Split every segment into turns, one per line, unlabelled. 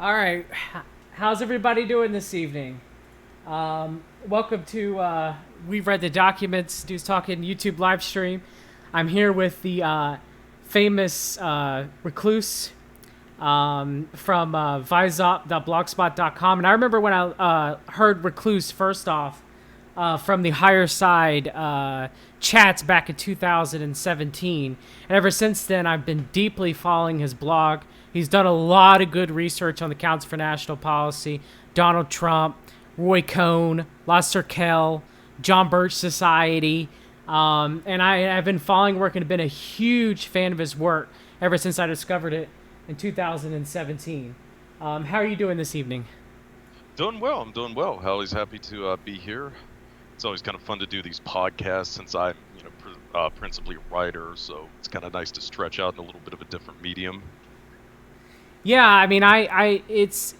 All right. How's everybody doing this evening? Welcome to We've Read the Documents, Dudes Talking YouTube live stream. I'm here with the famous Recluse from VISUP.blogspot.com. And I remember when I heard Recluse first off from the Higher Side chats back in 2017. And ever since then, I've been deeply following his blog. He's done a lot of good research on the Council for National Policy, Donald Trump, Roy Cohn, Lester Kell, John Birch Society. And I've been following work and been a huge fan of his work ever since I discovered it in 2017. How are you doing this evening?
Doing well. I'm doing well. Hallie's happy to be here. It's always kind of fun to do these podcasts since I'm, principally a writer, so it's kind of nice to stretch out in a little bit of a different medium.
Yeah, I mean, it's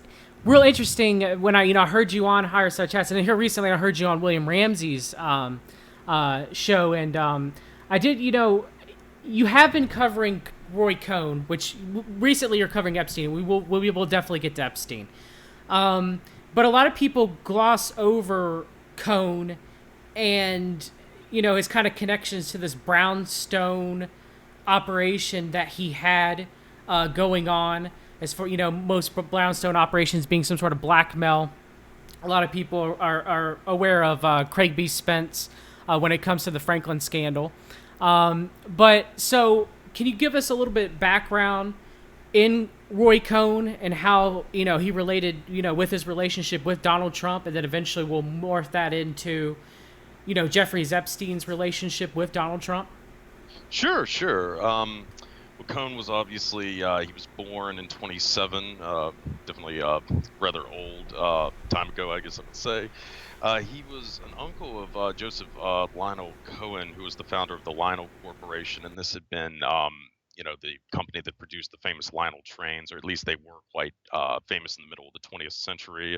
real interesting when I heard you on Higher Side Chats, and here recently I heard you on William Ramsey's show, and I did, you have been covering Roy Cohn, which recently you're covering Epstein. We will definitely get to Epstein, but a lot of people gloss over Cohn and his kind of connections to this brownstone operation that he had going on. As for most brownstone operations being some sort of blackmail, a lot of people are aware of Craig B. Spence when it comes to the Franklin scandal. But so, can you give us a little bit background in Roy Cohn and how he related with his relationship with Donald Trump, and then eventually we'll morph that into Jeffrey Epstein's relationship with Donald Trump?
Sure. Well, Cohn was obviously, he was born in 27, definitely rather old time ago, I guess I would say. He was an uncle of Joseph Lionel Cohen, who was the founder of the Lionel Corporation, and this had been the company that produced the famous Lionel trains, or at least they were quite famous in the middle of the 20th century.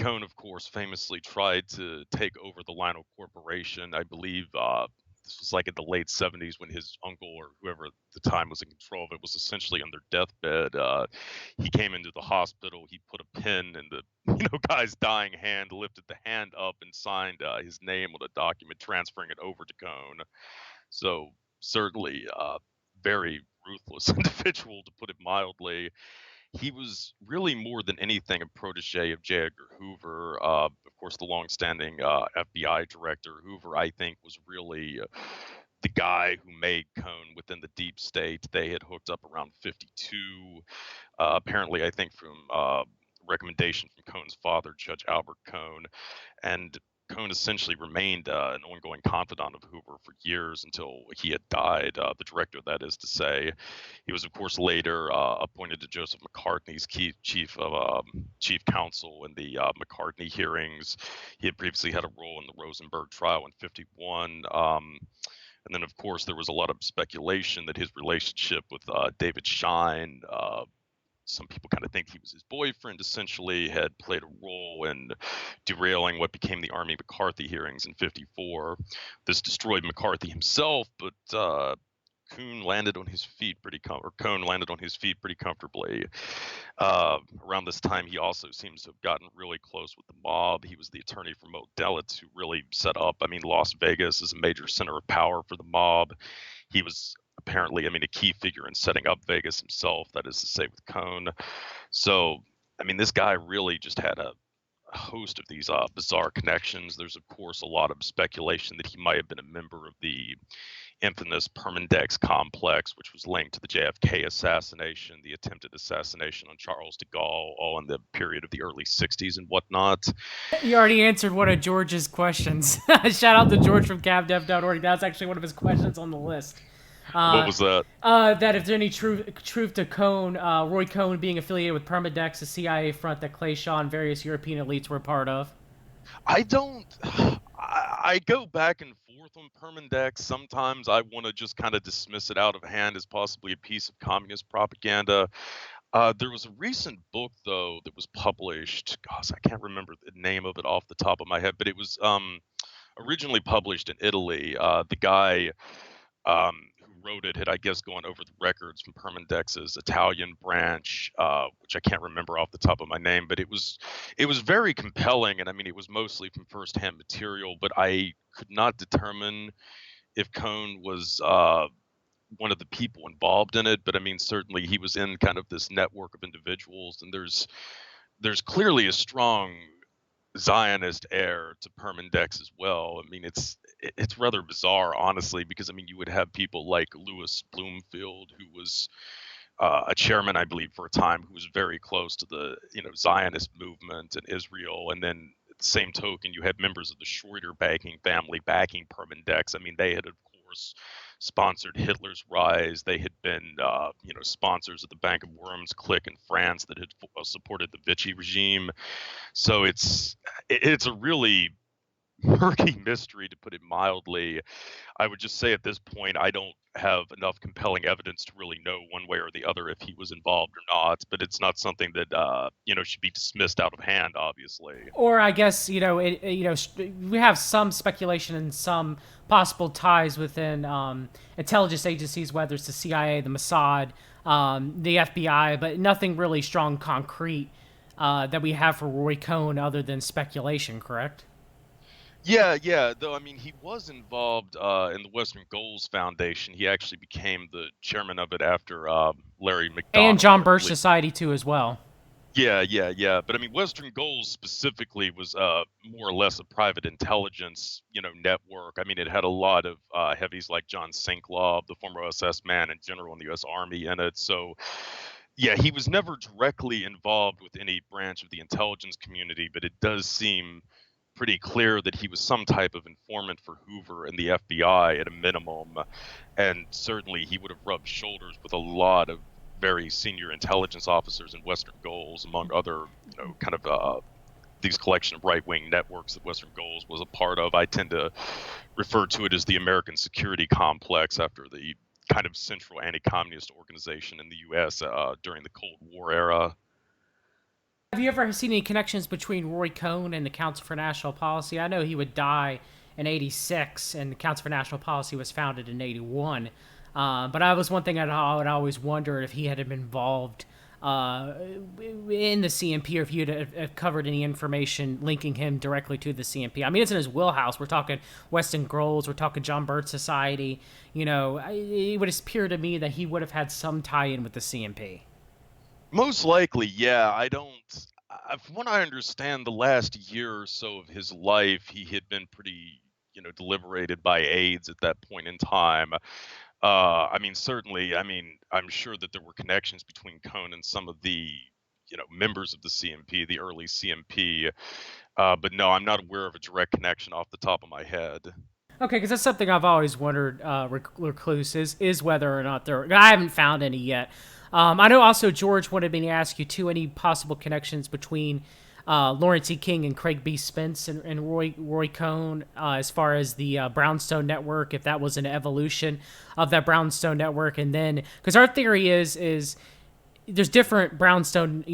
Cohn, of course, famously tried to take over the Lionel Corporation. I believe this was like in the late 70s when his uncle or whoever at the time was in control of it was essentially on their deathbed. He came into the hospital. He put a pin in the guy's dying hand, lifted the hand up, and signed his name on a document transferring it over to Cohn. So certainly very ruthless individual, to put it mildly. He was really more than anything a protege of J. Edgar Hoover. Of course, the longstanding FBI director. Hoover, I think, was really the guy who made Cohn within the deep state. They had hooked up around 52. Apparently, I think from recommendation from Cohn's father, Judge Albert Cohn. And Cohn essentially remained an ongoing confidant of Hoover for years until he had died, the director, that is to say. He was, of course, later appointed to Joseph McCartney's chief counsel in the McCartney hearings. He had previously had a role in the Rosenberg trial in '51. And then, of course, there was a lot of speculation that his relationship with David Schein, some people kind of think he was his boyfriend, essentially had played a role in derailing what became the Army McCarthy hearings in '54. This destroyed McCarthy himself, but Cohn landed on his feet pretty comfortably. Around this time, he also seems to have gotten really close with the mob. He was the attorney for Mo Dalitz, who really set up, Las Vegas as a major center of power for the mob. He was apparently, a key figure in setting up Vegas himself, that is to say, with Cohn. So, this guy really just had a host of these bizarre connections. There's, of course, a lot of speculation that he might have been a member of the infamous Permindex complex, which was linked to the JFK assassination, the attempted assassination on Charles de Gaulle, all in the period of the early 60s and whatnot.
You already answered one of George's questions. Shout out to George from cavdev.org. That's actually one of his questions on the list.
What was that?
That if there's any truth to Cohn, Roy Cohn being affiliated with Permindex, a CIA front that Clay Shaw and various European elites were part of.
I don't. I go back and forth on Permindex. Sometimes I want to just kind of dismiss it out of hand as possibly a piece of communist propaganda. There was a recent book, though, that was published. Gosh, I can't remember the name of it off the top of my head, but it was originally published in Italy. The guy who wrote it had, I guess, gone over the records from Permindex's Italian branch, which I can't remember off the top of my name, but it was very compelling, and I mean, it was mostly from firsthand material, but I could not determine if Cohn was one of the people involved in it. But I mean, certainly he was in kind of this network of individuals, and there's clearly a strong Zionist heir to Permindex as well. I mean, it's rather bizarre, honestly, because I mean, you would have people like Louis Bloomfield, who was a chairman, I believe, for a time, who was very close to the Zionist movement in Israel, and then at the same token, you had members of the Schroeder banking family backing Permindex. I mean, they had, of course, sponsored Hitler's rise. They had been, sponsors of the Bank of Worms clique in France that had supported the Vichy regime. So it's a really murky mystery, to put it mildly. I would just say at this point, I don't have enough compelling evidence to really know one way or the other if he was involved or not. But it's not something that should be dismissed out of hand, obviously.
Or I guess we have some speculation and some possible ties within intelligence agencies, whether it's the CIA, the Mossad, the FBI, but nothing really strong, concrete that we have for Roy Cohn other than speculation. Correct?
Yeah. Though, I mean, he was involved in the Western Goals Foundation. He actually became the chairman of it after Larry McDonald.
And John Birch Society, too, as well.
Yeah. But I mean, Western Goals specifically was more or less a private intelligence, network. I mean, it had a lot of heavies like John Sinklaw, the former SS man and general in the U.S. Army, in it. So, yeah, he was never directly involved with any branch of the intelligence community, but it does seem pretty clear that he was some type of informant for Hoover and the FBI at a minimum, and certainly he would have rubbed shoulders with a lot of very senior intelligence officers in Western Goals, among other, kind of these collection of right-wing networks that Western Goals was a part of. I tend to refer to it as the American Security Complex, after the kind of central anti-communist organization in the U.S. During the Cold War era.
Have you ever seen any connections between Roy Cohn and the Council for National Policy? I know he would die in '86, and the Council for National Policy was founded in '81. But I was one thing I would always wonder if he had been involved in the CMP, or if you'd have covered any information linking him directly to the CMP. I mean, it's in his wheelhouse. We're talking Weston Groves, we're talking John Birch Society. It would appear to me that he would have had some tie-in with the CMP.
Most likely, yeah. From what I understand, the last year or so of his life, he had been pretty, deliberated by aides at that point in time. I mean, certainly, I'm sure that there were connections between Cohn and some of the, members of the CMP, the early CMP. But no, I'm not aware of a direct connection off the top of my head.
Okay, because that's something I've always wondered, Recluse, is whether or not I haven't found any yet. I know also George wanted me to ask you, too, any possible connections between Lawrence E. King and Craig B. Spence and Roy Cohn, as far as the Brownstone Network, if that was an evolution of that Brownstone Network. And then, because our theory is there's different Brownstone,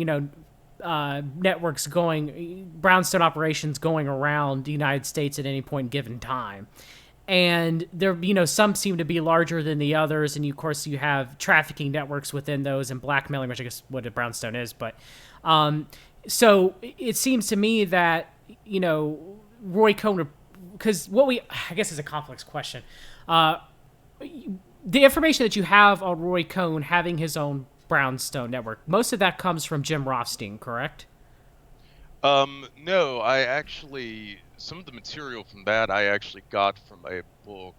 networks Brownstone operations going around the United States at any point given time. And there, some seem to be larger than the others, and of course you have trafficking networks within those and blackmailing, which I guess what a brownstone is. But so it seems to me that Roy Cohn, because I guess is a complex question. The information that you have on Roy Cohn having his own brownstone network, most of that comes from Jim Rothstein, correct?
No, some of the material from that I actually got from a book.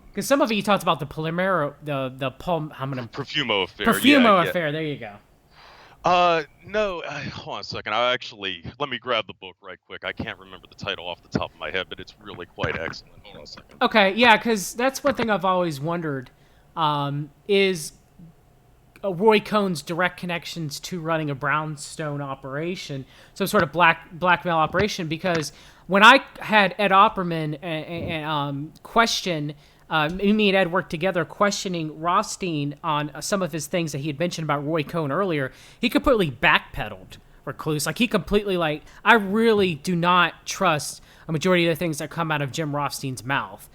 Because some of it you talked about the Polymer,
Profumo affair.
Profumo affair. There you go.
No, hold on a second. Let me grab the book right quick. I can't remember the title off the top of my head, but it's really quite excellent. Hold on a second.
Okay, yeah, because that's one thing I've always wondered, is Roy Cohn's direct connections to running a brownstone operation, some sort of blackmail operation, because when I had Ed Opperman question, me and Ed worked together questioning Rothstein on some of his things that he had mentioned about Roy Cohn earlier, he completely backpedaled Recluse. Like, he completely, I really do not trust a majority of the things that come out of Jim Rothstein's mouth.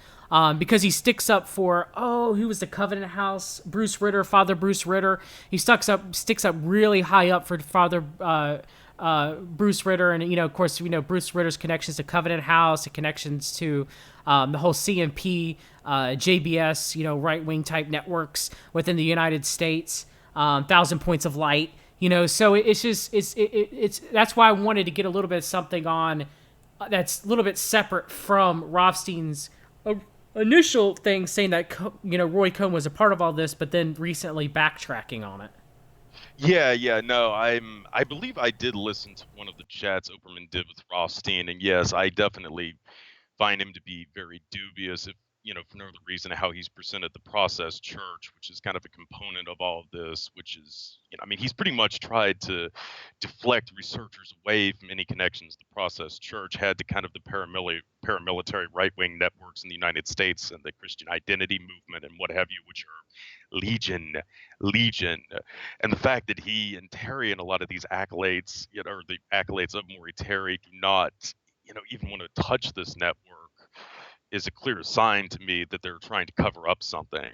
because he sticks up for, who was the Covenant House? Bruce Ritter, Father Bruce Ritter. He sticks up really high up for Father Bruce Ritter, and of course, Bruce Ritter's connections to Covenant House, and connections to the whole CMP, JBS, right wing type networks within the United States, Thousand Points of Light. So it's just it's that's why I wanted to get a little bit of something on that's a little bit separate from Rothstein's initial thing, saying that Roy Cohn was a part of all this, but then recently backtracking on it.
Yeah, no, I believe I did listen to one of the chats Oberman did with Rothstein, and yes, I definitely find him to be very dubious, if for no other reason, how he's presented the process church, which is kind of a component of all of this, which is, I mean, he's pretty much tried to deflect researchers away from any connections the process church had to kind of the paramilitary right-wing networks in the United States and the Christian identity movement and what have you, which are legion. And the fact that he and Terry and a lot of these accolades, or the accolades of Maury Terry, do not even want to touch this network, is a clear sign to me that they're trying to cover up something.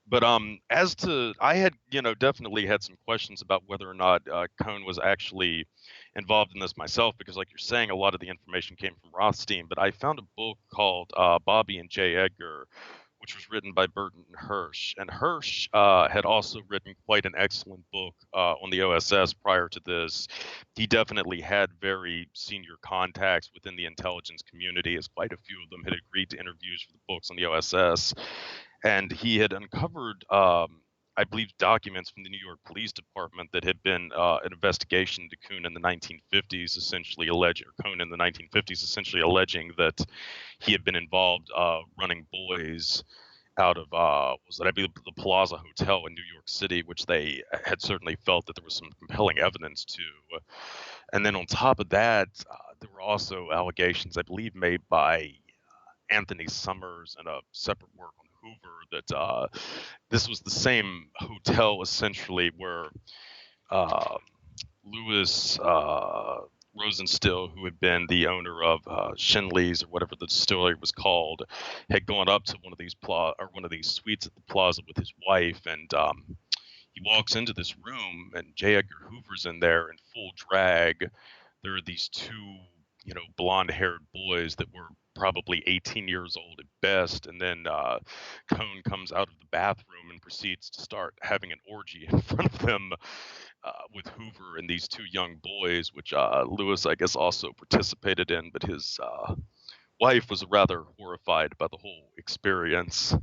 But as to, I had definitely had some questions about whether or not Cohn was actually involved in this myself, because like you're saying, a lot of the information came from Rothstein. But I found a book called Bobby and J. Edgar, which was written by Burton Hirsch. And Hirsch had also written quite an excellent book on the OSS prior to this. He definitely had very senior contacts within the intelligence community, as quite a few of them had agreed to interviews for the books on the OSS. And he had uncovered, I believe, documents from the New York Police Department that had been an investigation into Cohn in the 1950s, Cohn in the 1950s, essentially alleging that he had been involved running boys out of I believe the Plaza Hotel in New York City, which they had certainly felt that there was some compelling evidence to. And then on top of that, there were also allegations, I believe, made by Anthony Summers and a separate work on Hoover that this was the same hotel essentially where Louis Rosenstiel, who had been the owner of Shinley's or whatever the distillery was called, had gone up to one of these suites at the Plaza with his wife, and he walks into this room, and J. Edgar Hoover's in there in full drag. There are these two, blonde-haired boys that were probably 18 years old at best, and then Cohn comes out of the bathroom and proceeds to start having an orgy in front of them with Hoover and these two young boys, which Lewis, I guess, also participated in, but his wife was rather horrified by the whole experience.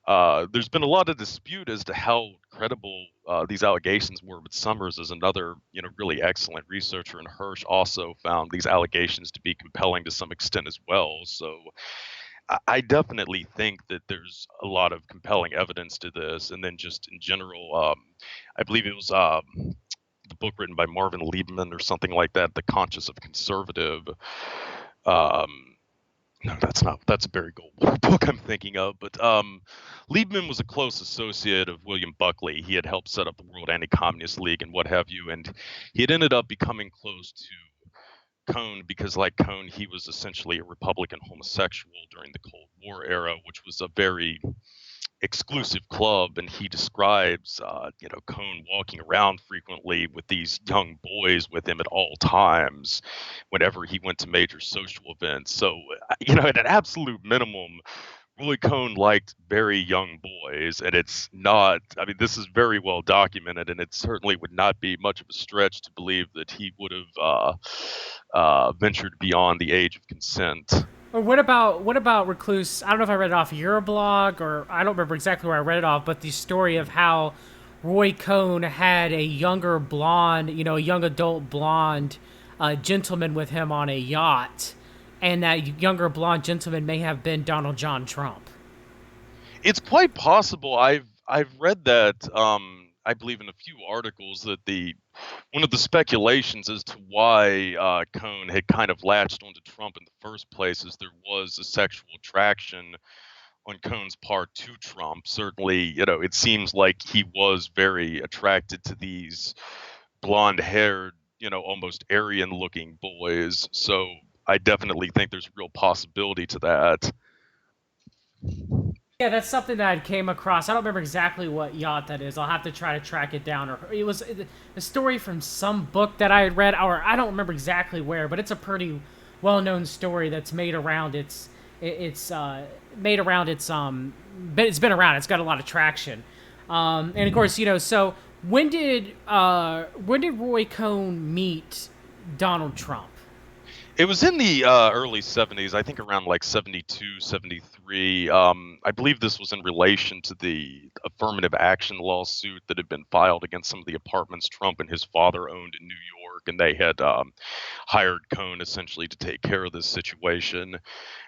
There's been a lot of dispute as to how credible these allegations were, but Summers is another, really excellent researcher, and Hirsch also found these allegations to be compelling to some extent as well. So I definitely think that there's a lot of compelling evidence to this. And then just in general, I believe it was the book written by Marvin Liebman or something like that, The Conscience of a Conservative. No, that's a Barry Goldwater book I'm thinking of. But Liebman was a close associate of William Buckley. He had helped set up the World Anti-Communist League and what have you. And he had ended up becoming close to Cohn because, like Cohn, he was essentially a Republican homosexual during the Cold War era, which was a very exclusive club. And he describes, Cohn walking around frequently with these young boys with him at all times, whenever he went to major social events. So, at an absolute minimum, Roy Cohn liked very young boys, and it's not, I mean, this is very well documented, and it certainly would not be much of a stretch to believe that he would have ventured beyond the age of consent.
Or what about Recluse? I don't know if I read it off your blog, or I don't remember exactly where I read it off, but the story of how Roy Cohn had a younger blonde, a young adult blonde gentleman with him on a yacht, and that younger blonde gentleman may have been Donald John Trump.
It's quite possible. I've read that. I believe in a few articles that one of the speculations as to why Cohn had kind of latched onto Trump in the first place is there was a sexual attraction on Cohn's part to Trump. Certainly, it seems like he was very attracted to these blonde-haired, almost Aryan-looking boys. So I definitely think there's a real possibility to that.
Yeah, that's something that I came across. I don't remember exactly what yacht that is. I'll have to try to track it down. Or it was a story from some book that I had read, or I don't remember exactly where, but it's a pretty well-known story that's made around it's made around but it's been around. It's got a lot of traction, and of course, So when did Roy Cohn meet Donald Trump?
It was in the early 70s, I think around like 72, 73. I believe this was in relation to the affirmative action lawsuit that had been filed against some of the apartments Trump and his father owned in New York. And they had hired Cohn essentially to take care of this situation.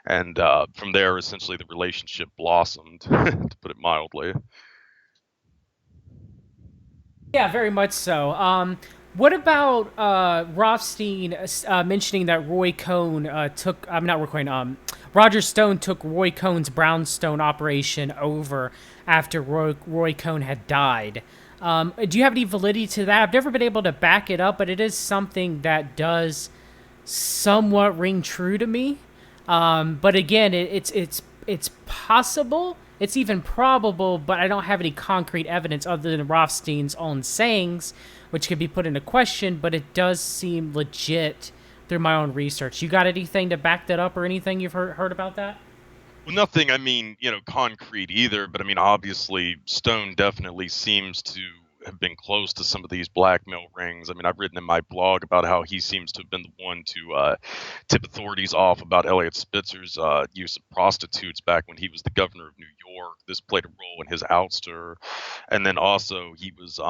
And from there, essentially, the relationship blossomed, to put it mildly.
Yeah, very much so. What about Rothstein mentioning that Roy Cohn took? I'm not Roy Cohn. Roger Stone took Roy Cohn's brownstone operation over after Roy Cohn had died. Do you have any validity to that? I've never been able to back it up, but it is something that does somewhat ring true to me. But again, it's possible. It's even probable, but I don't have any concrete evidence other than Rothstein's own sayings, which could be put into question. But it does seem legit through my own research. You got anything to back that up, or anything you've heard about that?
Well, nothing, concrete either, but I mean, obviously, Stone definitely seems to have been close to some of these blackmail rings. I mean, I've written in my blog about how he seems to have been the one to tip authorities off about Elliot Spitzer's use of prostitutes back when he was the governor of New York. This played a role in his ouster. And then also, he was,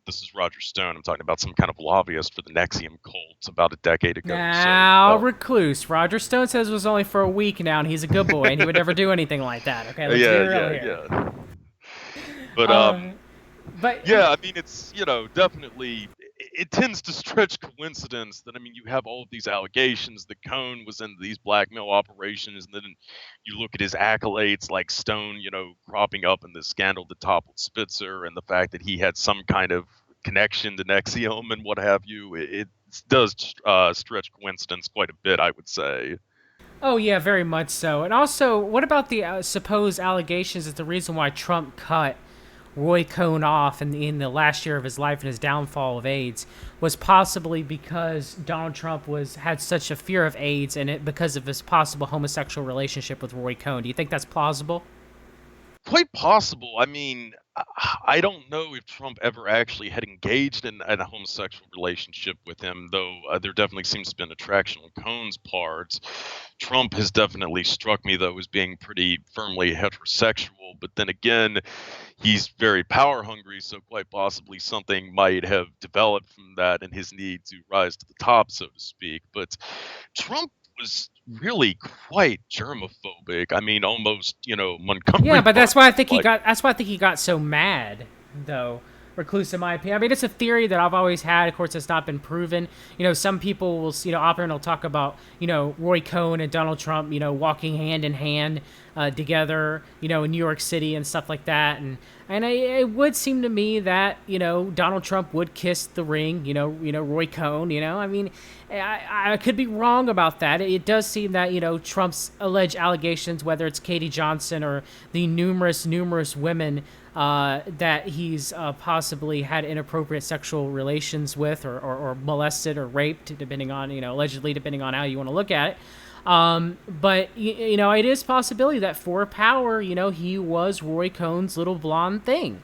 this is Roger Stone, I'm talking about some kind of lobbyist for the Nexium cult about a decade ago.
Now, Recluse. Roger Stone says it was only for a week now, and he's a good boy, and he would never do anything like that. Okay, let's be real here.
Yeah. But
But
yeah, I mean, it's, definitely, it tends to stretch coincidence that, I mean, you have all of these allegations that Cohn was in these blackmail operations, and then you look at his accolades like Stone, cropping up in the scandal that toppled Spitzer, and the fact that he had some kind of connection to Nexium and what have you. It does stretch coincidence quite a bit, I would say.
Oh yeah, very much so. And also, what about the supposed allegations that the reason why Trump cut Roy Cohn off in the last year of his life and his downfall of AIDS was possibly because Donald Trump had such a fear of AIDS, and it because of his possible homosexual relationship with Roy Cohn. Do you think that's plausible?
Quite possible. I mean, I don't know if Trump ever actually had engaged in a homosexual relationship with him, though there definitely seems to be an attraction on Cohn's part. Trump has definitely struck me, though, as being pretty firmly heterosexual, but then again, he's very power hungry, so quite possibly something might have developed from that and his need to rise to the top, so to speak. But Trump was really quite germophobic. I mean, almost, Montgomery
Yeah, but that's
Burns
why I think he
like.
got. That's why I think he got so mad, though. Recluse, in my opinion. I mean, it's a theory that I've always had. Of course, it's not been proven. Some people will, often will talk about, Roy Cohn and Donald Trump, walking hand in hand together, in New York City and stuff like that. And it would seem to me that, Donald Trump would kiss the ring, Roy Cohn. I mean, I could be wrong about that. It does seem that, Trump's alleged allegations, whether it's Katie Johnson or the numerous women that he's possibly had inappropriate sexual relations with, or molested or raped, depending on, allegedly, depending on how you want to look at it. But it is possibility that for power, he was Roy Cohn's little blonde thing,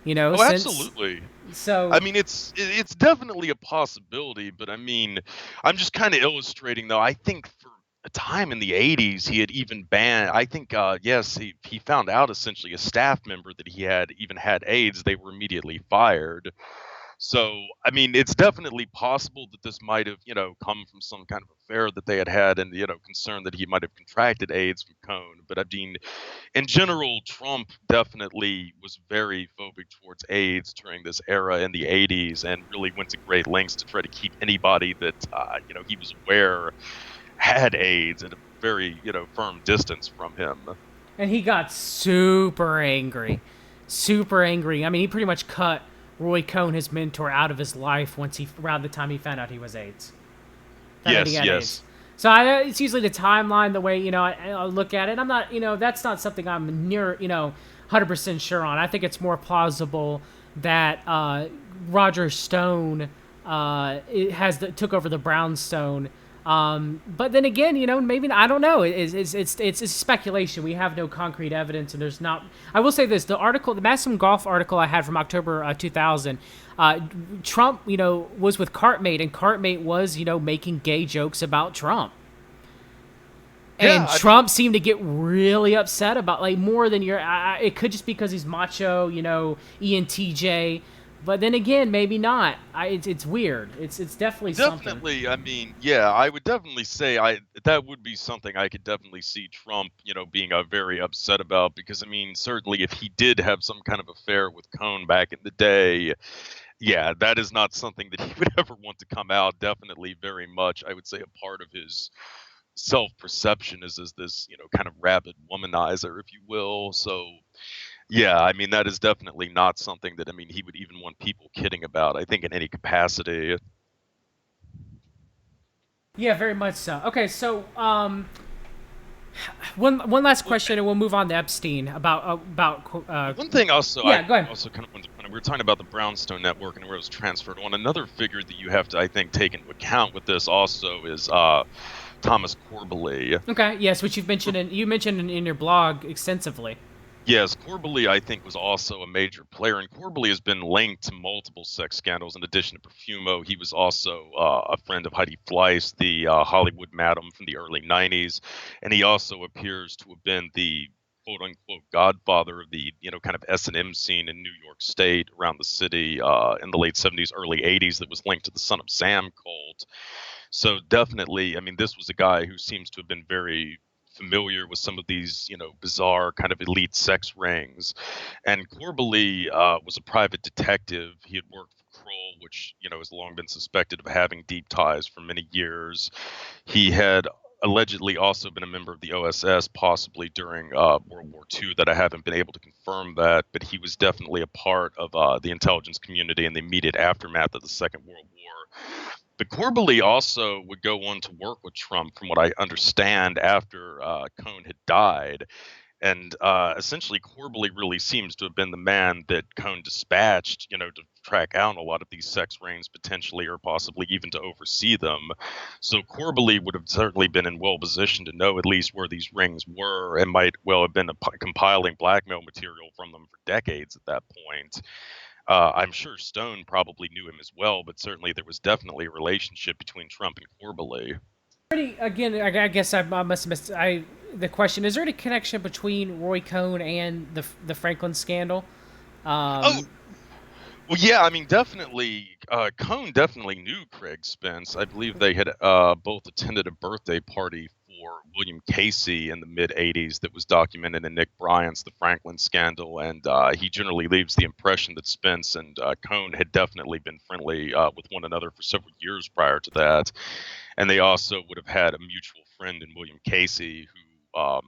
Oh, absolutely.
so.
I mean, it's definitely a possibility, but I mean, I'm just kind of illustrating though. I think for a time in the 80s, he had even banned. I think, yes, he found out essentially a staff member that he had even had AIDS. They were immediately fired. So, I mean, it's definitely possible that this might have, come from some kind of affair that they had had, and concern that he might have contracted AIDS from Cohn. But I mean, in general, Trump definitely was very phobic towards AIDS during this era in the 80s, and really went to great lengths to try to keep anybody that he was aware had AIDS at a very firm distance from him.
And he got super angry. Super angry. I mean, he pretty much cut Roy Cohn, his mentor, out of his life around the time he found out he was AIDS. Found out he
Yes,
had
yes.
AIDS. So it's usually the timeline, the way, I look at it. I'm not, that's not something I'm near, 100% sure on. I think it's more plausible that Roger Stone took over the Brownstone. But then again, maybe I don't know. It's speculation. We have no concrete evidence, and there's not. I will say this: the Maximum Golf article I had from October 2000. Trump, was with Cartmate, and Cartmate was, making gay jokes about Trump. And Trump seemed to get really upset about, like, more than it could just be because he's macho, ENTJ. But then again, maybe not. It's weird. It's definitely something.
Definitely. I mean, yeah, I would definitely say that would be something I could definitely see Trump, being very upset about, because I mean, certainly if he did have some kind of affair with Cohn back in the day, yeah, that is not something that he would ever want to come out. Definitely, very much, I would say, a part of his self-perception is this, kind of rabid womanizer, if you will. So, yeah, I mean, that is definitely not something that, I mean, he would even want people kidding about, I think, in any capacity.
Yeah, very much so. Okay, so one last question, and we'll move on to Epstein about.
One thing also,
yeah, go ahead.
Also kind of we were talking about the Brownstone network and where it was transferred on. Another figure that you have to, I think, take into account with this also is Thomas Corbally.
Okay, yes, which you mentioned in your blog extensively.
Yes, Corbally, I think, was also a major player, and Corbally has been linked to multiple sex scandals. In addition to Profumo, he was also a friend of Heidi Fleiss, the Hollywood madam from the early 90s, and he also appears to have been the quote-unquote godfather of the, kind of S&M scene in New York State, around the city in the late 70s, early 80s, that was linked to the Son of Sam cult. So definitely, I mean, this was a guy who seems to have been very familiar with some of these, bizarre kind of elite sex rings. And Corbally was a private detective. He had worked for Kroll, which, has long been suspected of having deep ties for many years. He had allegedly also been a member of the OSS, possibly during World War II, that I haven't been able to confirm that, but he was definitely a part of the intelligence community in the immediate aftermath of the Second World War. But Corbally also would go on to work with Trump, from what I understand, after Cohn had died. And essentially, Corbally really seems to have been the man that Cohn dispatched, to track out a lot of these sex rings, potentially, or possibly even to oversee them. So Corbally would have certainly been in well position to know at least where these rings were, and might well have been compiling blackmail material from them for decades at that point. I'm sure Stone probably knew him as well, but certainly there was definitely a relationship between Trump and Corbally.
Again, I guess I must have missed the question. Is there any connection between Roy Cohn and the Franklin scandal?
Well, yeah, I mean, definitely, Cohn definitely knew Craig Spence. I believe they had both attended a birthday party for William Casey in the mid-'80s that was documented in Nick Bryant's The Franklin Scandal, and he generally leaves the impression that Spence and Cohn had definitely been friendly with one another for several years prior to that. And they also would have had a mutual friend in William Casey who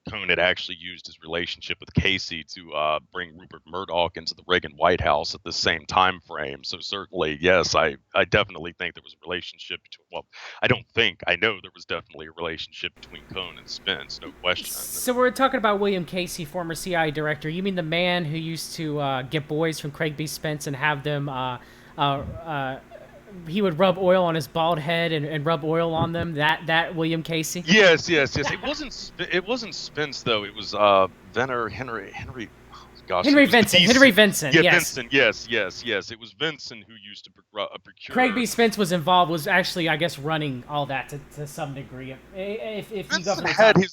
Cohn had actually used his relationship with Casey to bring Rupert Murdoch into the Reagan White House at the same time frame. So certainly, yes, I definitely think there was a relationship between, well, I know there was definitely a relationship between Cohn and Spence, no question.
So we're talking about William Casey, former CIA director. You mean the man who used to get boys from Craig B. Spence and have them he would rub oil on his bald head and rub oil on them. That William Casey.
Yes. It wasn't Spence though. It was Henry. Gosh,
Henry Vincent. Henry Vincent.
Yeah,
yes.
Vincent. Yes. It was Vincent who used to procure.
Craig B. Spence was involved. Was actually, I guess, running all that to some degree. If
Vincent
you go from the
had
top.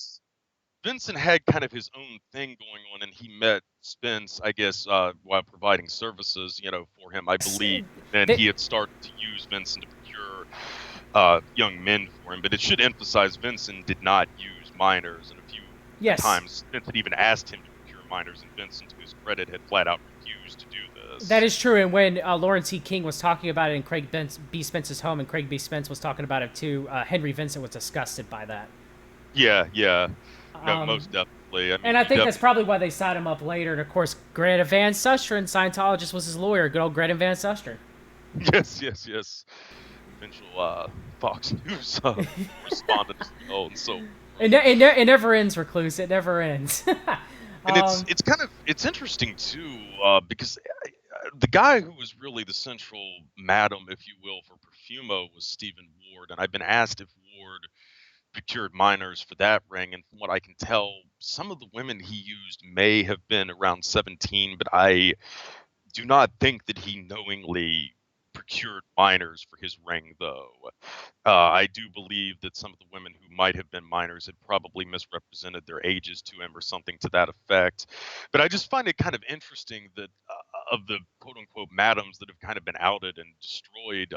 Vincent had kind of his own thing going on, and he met Spence, I guess, while providing services, for him, I believe. And he had started to use Vincent to procure young men for him. But it should emphasize Vincent did not use minors, and a few times Vincent even asked him to procure minors, and Vincent, to his credit, had flat out refused to do this.
That is true, and when Lawrence E. King was talking about it in Craig B. Spence's home, and Craig B. Spence was talking about it too, Henry Vincent was disgusted by that.
Yeah. No, most definitely. I mean,
and I think that's probably why they signed him up later. And of course, Greta Van Susteren, Scientologist, was his lawyer. Good old Greta Van Susteren.
Yes. Eventual Fox News correspondent as well, and so
It never ends, Recluse. It never ends.
and it's
um,
it's kind of it's interesting too, because the guy who was really the central madam, if you will, for Perfumo was Stephen Ward, and I've been asked if Ward procured minors for that ring, and from what I can tell, some of the women he used may have been around 17, but I do not think that he knowingly procured minors for his ring, though. I do believe that some of the women who might have been minors had probably misrepresented their ages to him or something to that effect. But I just find it kind of interesting that of the quote unquote madams that have kind of been outed and destroyed,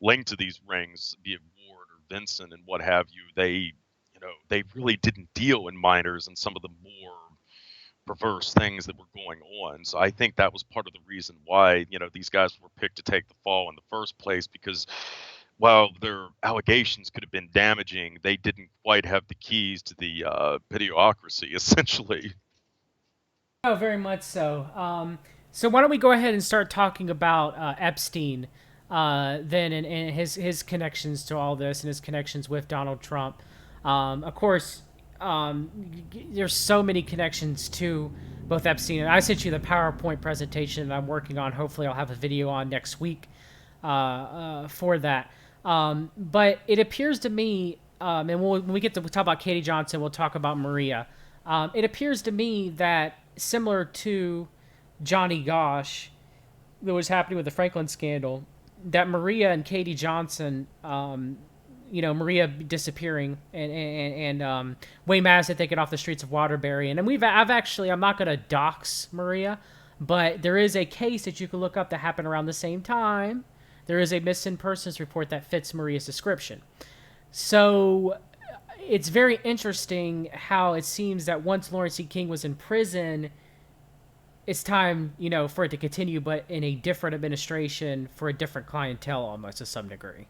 linked to these rings, be it Ward or Vincent and what have you, they really didn't deal in minors and some of the more perverse things that were going on. So I think that was part of the reason why, these guys were picked to take the fall in the first place, because while their allegations could have been damaging, they didn't quite have the keys to the idiocracy, essentially.
oh, very much so. So why don't we go ahead and start talking about Epstein, then, and his connections to all this and his connections with Donald Trump. Of course, there's so many connections to both Epstein, and I sent you the PowerPoint presentation that I'm working on. Hopefully, I'll have a video on next week for that. But it appears to me, and when we get to talk about Katie Johnson, we'll talk about Maria. It appears to me that similar to Johnny Gosch, that was happening with the Franklin scandal, that Maria and Katie Johnson, Maria disappearing and Wayne Madison taken off the streets of Waterbury, and then I'm not gonna dox Maria, but there is a case that you can look up that happened around the same time. There is a missing persons report that fits Maria's description. So it's very interesting how it seems that once Lawrence C. King was in prison, it's time, for it to continue, but in a different administration for a different clientele almost to some degree.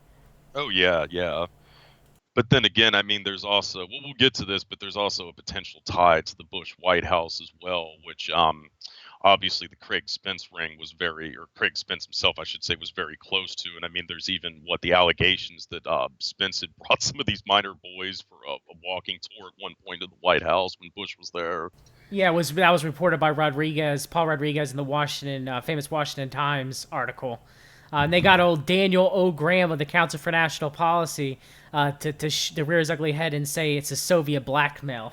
Oh yeah, yeah. But then again, I mean, there's also, well, we'll get to this, but there's also a potential tie to the Bush White House as well, which obviously the Craig Spence ring was or Craig Spence himself, I should say, was very close to. And I mean, there's even the allegations that Spence had brought some of these minor boys for a walking tour at one point to the White House when Bush was there.
Yeah, that was reported by Paul Rodriguez, in the famous Washington Times article. And they got old Daniel O. Graham of the Council for National Policy to rear his ugly head and say it's a Soviet blackmail.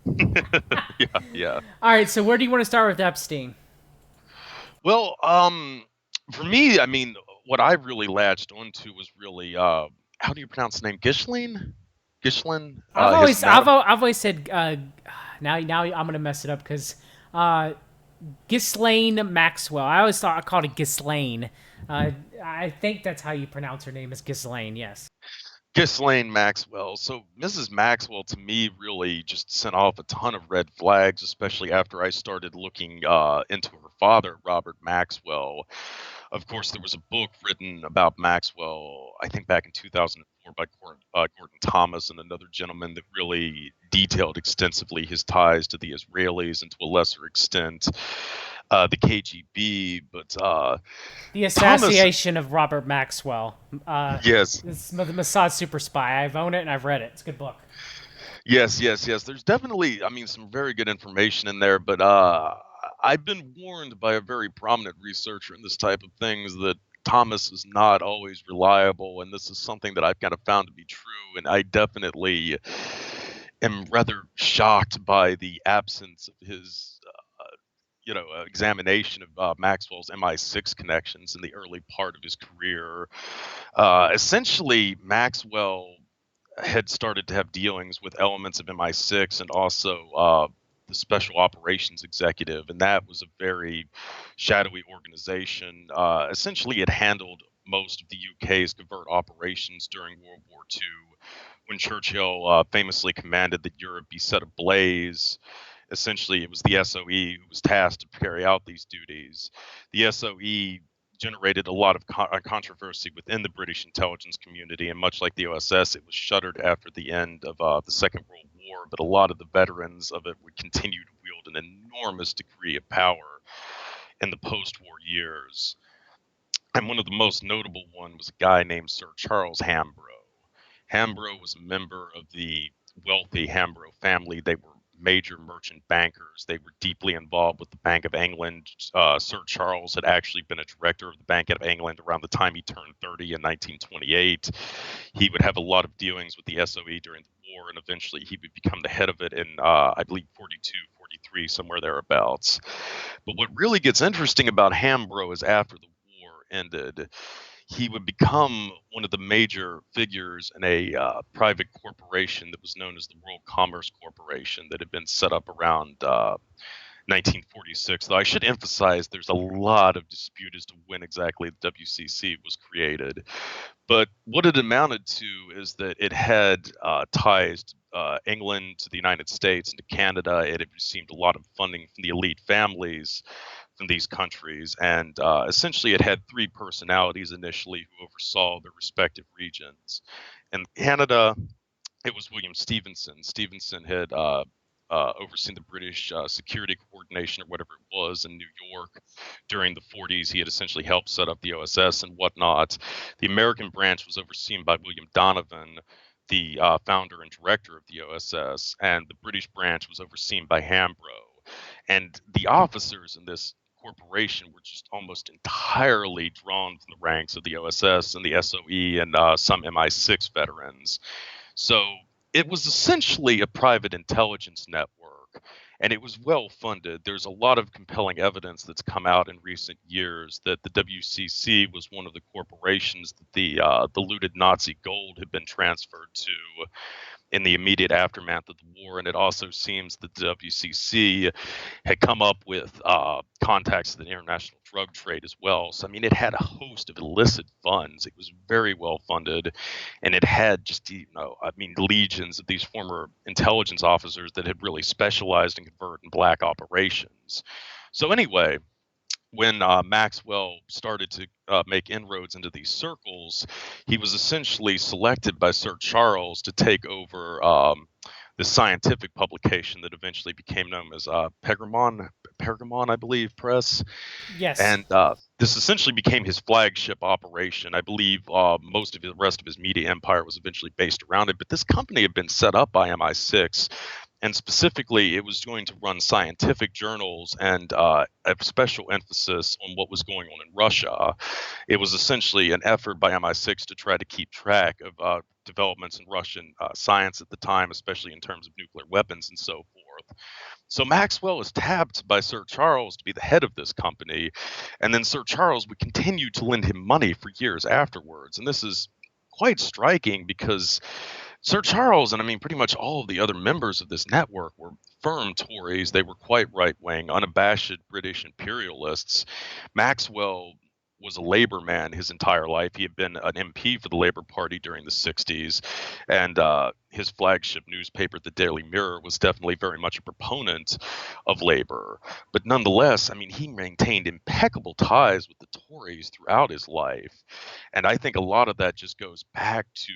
Yeah, yeah.
All right, so where do you want to start with Epstein?
Well, for me, I mean, what I really latched onto was really, how do you pronounce the name? Ghislaine? Ghislaine?
I've always said, now I'm gonna mess it up because Ghislaine Maxwell. I always thought I called it Ghislaine. I think that's how you pronounce her name, is Ghislaine. Yes.
Ghislaine Maxwell. So Mrs. Maxwell, to me, really just sent off a ton of red flags, especially after I started looking into her father, Robert Maxwell. Of course, there was a book written about Maxwell, I think back in 2004 by Gordon Thomas and another gentleman that really detailed extensively his ties to the Israelis and to a lesser extent the KGB. But
the assassination of Robert Maxwell.
Yes.
It's the Mossad super spy. I've owned it and I've read it. It's a good book.
Yes, yes, yes. There's definitely, I mean, some very good information in there, but I've been warned by a very prominent researcher in this type of things that Thomas is not always reliable, and this is something that I've kind of found to be true, and I definitely am rather shocked by the absence of his examination of Maxwell's MI6 connections in the early part of his career. Essentially, Maxwell had started to have dealings with elements of MI6 and also the Special Operations Executive, and that was a very shadowy organization. Essentially, it handled most of the UK's covert operations during World War II, when Churchill famously commanded that Europe be set ablaze. Essentially, it was the SOE who was tasked to carry out these duties. The SOE generated a lot of controversy within the British intelligence community, and much like the OSS, it was shuttered after the end of the Second World War, but a lot of the veterans of it would continue to wield an enormous degree of power in the post-war years. And one of the most notable one was a guy named Sir Charles Hambro. Hambro was a member of the wealthy Hambro family. They were major merchant bankers. They were deeply involved with the Bank of England. Sir Charles had actually been a director of the Bank of England around the time he turned 30 in 1928. He would have a lot of dealings with the SOE during the war, and eventually he would become the head of it in, I believe, 42, 43, somewhere thereabouts. But what really gets interesting about Hambro is after the war ended, he would become one of the major figures in a private corporation that was known as the World Commerce Corporation that had been set up around 1946. Though I should emphasize there's a lot of dispute as to when exactly the WCC was created. But what it amounted to is that it had ties to England, to the United States, and to Canada. It had received a lot of funding from the elite families from these countries. And essentially, it had three personalities initially who oversaw their respective regions. In Canada, it was William Stevenson. Stevenson had overseen the British security coordination or whatever it was in New York during the 40s. He had essentially helped set up the OSS and whatnot. The American branch was overseen by William Donovan, the founder and director of the OSS, and the British branch was overseen by Hambro. And the officers in this corporation were just almost entirely drawn from the ranks of the OSS and the SOE and some MI6 veterans. So it was essentially a private intelligence network, and it was well funded. There's a lot of compelling evidence that's come out in recent years that the WCC was one of the corporations that the looted Nazi gold had been transferred to in the immediate aftermath of the war. And it also seems that the WCC had come up with contacts to the international drug trade as well. So, I mean, it had a host of illicit funds. It was very well funded, and it had just, legions of these former intelligence officers that had really specialized in covert and black operations. So anyway, when Maxwell started to make inroads into these circles, he was essentially selected by Sir Charles to take over the scientific publication that eventually became known as Pergamon, I believe, Press.
Yes.
And this essentially became his flagship operation. I believe most of the rest of his media empire was eventually based around it. But this company had been set up by MI6. And specifically, it was going to run scientific journals and a special emphasis on what was going on in Russia. It was essentially an effort by MI6 to try to keep track of developments in Russian science at the time, especially in terms of nuclear weapons and so forth. So Maxwell was tapped by Sir Charles to be the head of this company, and then Sir Charles would continue to lend him money for years afterwards. And this is quite striking because Sir Charles, and I mean pretty much all of the other members of this network, were firm Tories. They were quite right-wing, unabashed British imperialists. Maxwell was a labor man his entire life. He had been an MP for the Labour Party during the 60s, and his flagship newspaper, the Daily Mirror, was definitely very much a proponent of labor. But nonetheless, I mean, he maintained impeccable ties with the Tories throughout his life. And I think a lot of that just goes back to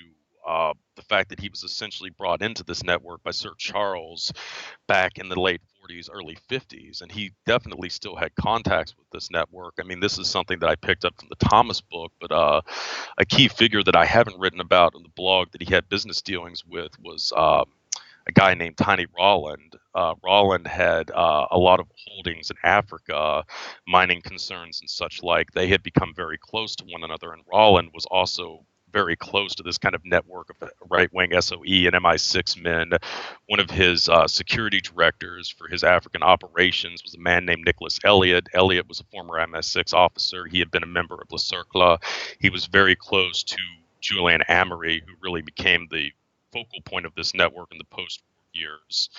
the fact that he was essentially brought into this network by Sir Charles back in the late 40s, early 50s, and he definitely still had contacts with this network. I mean, this is something that I picked up from the Thomas book, but a key figure that I haven't written about on the blog that he had business dealings with was a guy named Tiny Rolland. Rolland had a lot of holdings in Africa, mining concerns and such like. They had become very close to one another, and Rolland was also very close to this kind of network of right-wing SOE and MI6 men. One of his security directors for his African operations was a man named Nicholas Elliott. Elliott was a former MI6 officer. He had been a member of Le Cercle. He was very close to Julian Amory, who really became the focal point of this network in the post-war years.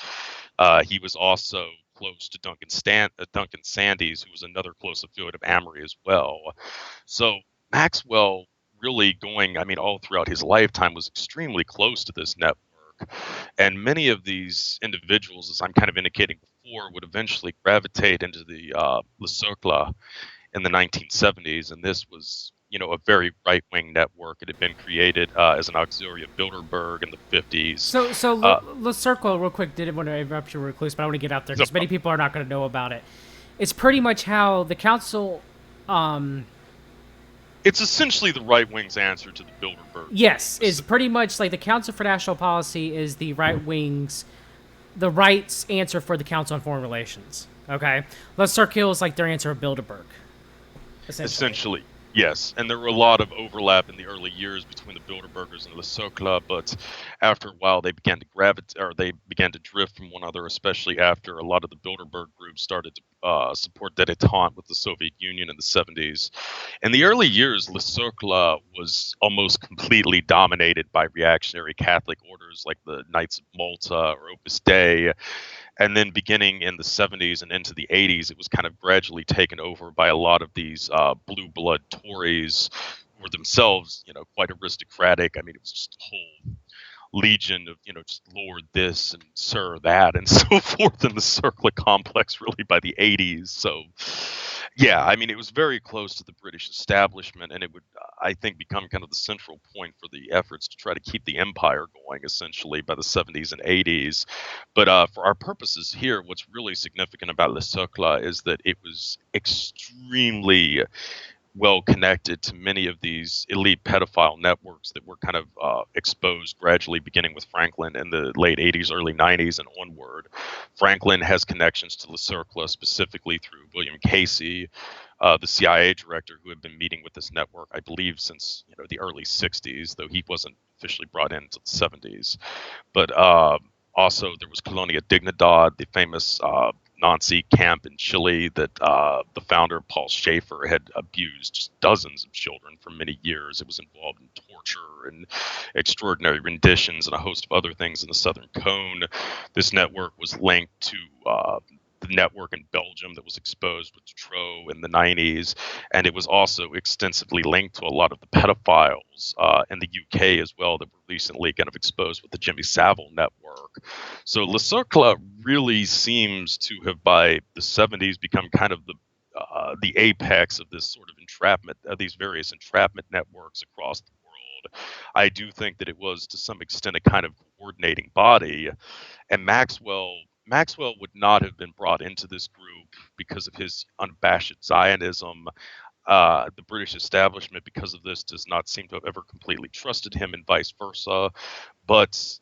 He was also close to Duncan Sandys, who was another close affiliate of Amory as well. So Maxwell really going, I mean, all throughout his lifetime was extremely close to this network. And many of these individuals, as I'm kind of indicating before, would eventually gravitate into the Le Cercle in the 1970s. And this was, a very right-wing network. It had been created as an auxiliary of Bilderberg in the 50s.
So Le Cercle, real quick, didn't want to interrupt your Recluse, but I want to get out there because many people are not going to know about it. It's pretty much how the council
It's essentially the right wing's answer to the Bilderberg
Yes,
group.
is pretty much like the Council for National Policy is the right wing's, the right's answer for the Council on Foreign Relations. Okay, Lester Kill is like their answer of Bilderberg, essentially.
Essentially, yes. And there were a lot of overlap in the early years between the Bilderbergers and Le Socle, but after a while they began to gravitate, or they began to drift from one another, especially after a lot of the Bilderberg groups started to support détente with the Soviet Union in the 70s. In the early years, Le Socle was almost completely dominated by reactionary Catholic orders like the Knights of Malta or Opus Dei, and then beginning in the 70s and into the 80s, it was kind of gradually taken over by a lot of these blue blood Tories who were themselves, quite aristocratic. I mean, it was just a whole legion of, just Lord this and Sir that and so forth in the Circle complex really by the 80s. So, yeah, I mean, it was very close to the British establishment, and it would, I think, become kind of the central point for the efforts to try to keep the empire going, essentially, by the 70s and 80s. But for our purposes here, what's really significant about Le Socle is that it was extremely well connected to many of these elite pedophile networks that were kind of exposed gradually, beginning with Franklin in the late 80s, early 90s, and onward. Franklin has connections to Le Cercle specifically through William Casey, the CIA director who had been meeting with this network, I believe, since the early 60s, though he wasn't officially brought in until the 70s. But also, there was Colonia Dignidad, the famous Nazi camp in Chile that the founder, Paul Schaefer, had abused just dozens of children for many years. It was involved in torture and extraordinary renditions and a host of other things in the Southern Cone. This network was linked to the network in Belgium that was exposed with Dutroux in the 90s, and it was also extensively linked to a lot of the pedophiles in the UK as well that were recently kind of exposed with the Jimmy Savile network. So Le Cercle really seems to have, by the 70s, become kind of the apex of this sort of entrapment, these various entrapment networks across the world. I do think that it was, to some extent, a kind of coordinating body, and Maxwell would not have been brought into this group because of his unabashed Zionism. The British establishment, because of this, does not seem to have ever completely trusted him, and vice versa. But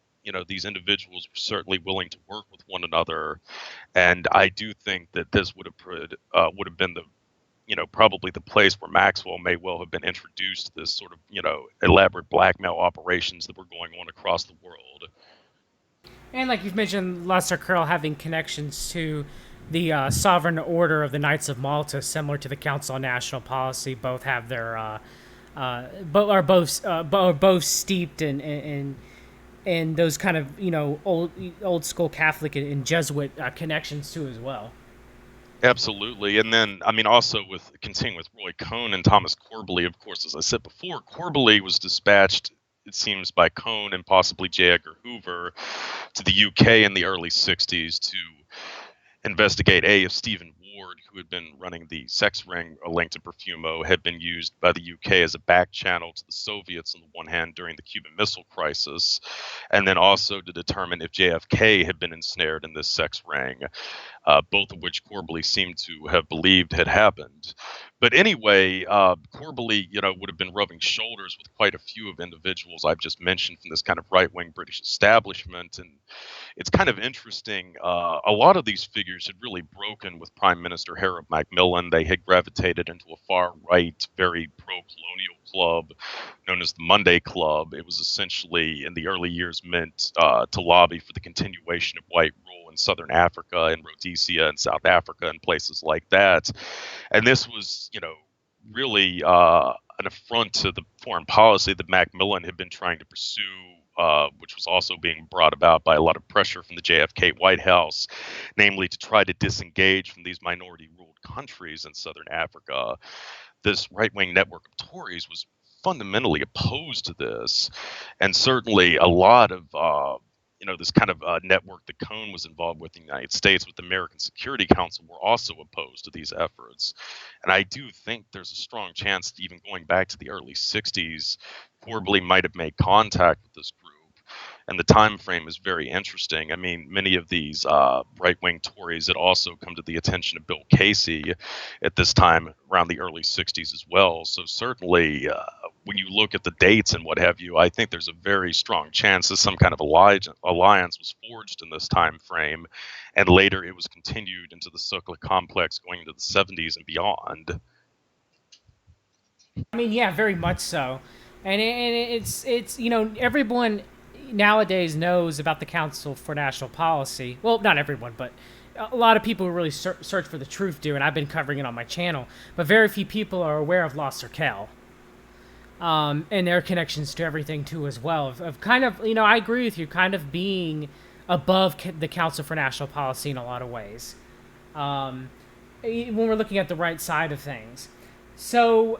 these individuals were certainly willing to work with one another, and I do think that this would have been the probably the place where Maxwell may well have been introduced to this sort of elaborate blackmail operations that were going on across the world.
And like you've mentioned, Lester Curl having connections to the Sovereign Order of the Knights of Malta, similar to the Council on National Policy, both have their are both steeped in those kind of old school Catholic and Jesuit connections too as well.
Absolutely. And then, I mean, also with continuing with Roy Cohn and Thomas Corbally, of course, as I said before, Corbally was dispatched, it seems, by Cohn and possibly J. Edgar Hoover to the UK in the early 60s to investigate if Stephen Ward, who had been running the sex ring linked to Perfumo, had been used by the UK as a back channel to the Soviets on the one hand during the Cuban Missile Crisis, and then also to determine if JFK had been ensnared in this sex ring, both of which Corbally seemed to have believed had happened. But anyway, Corbally, would have been rubbing shoulders with quite a few of individuals I've just mentioned from this kind of right-wing British establishment, and it's kind of interesting. A lot of these figures had really broken with Prime Minister Harold Macmillan. They had gravitated into a far-right, very pro-colonial club known as the Monday Club. It was essentially, in the early years, meant to lobby for the continuation of white rule in Southern Africa and Rhodesia and South Africa and places like that. And this was, really an affront to the foreign policy that Macmillan had been trying to pursue, which was also being brought about by a lot of pressure from the JFK White House, namely to try to disengage from these minority-ruled countries in Southern Africa. This right-wing network of Tories was fundamentally opposed to this, and certainly a lot of this kind of network that Cohn was involved with in the United States with the American Security Council were also opposed to these efforts. And I do think there's a strong chance that even going back to the early 60s, Corbally might have made contact with this group. and the time frame is very interesting. I mean, many of these right-wing Tories had also come to the attention of Bill Casey at this time around the early 60s as well. So certainly, when you look at the dates and what have you, I think there's a very strong chance that some kind of alliance was forged in this time frame, and later it was continued into the Sokol complex going into the 70s and beyond.
I mean, yeah, very much so, and it's everyone nowadays knows about the Council for National Policy. Well, not everyone, but a lot of people who really search for the truth do, and I've been covering it on my channel. But very few people are aware of Lost Raquel, and their connections to everything too as well. Of kind of, I agree with you, kind of being above the Council for National Policy in a lot of ways, when we're looking at the right side of things. So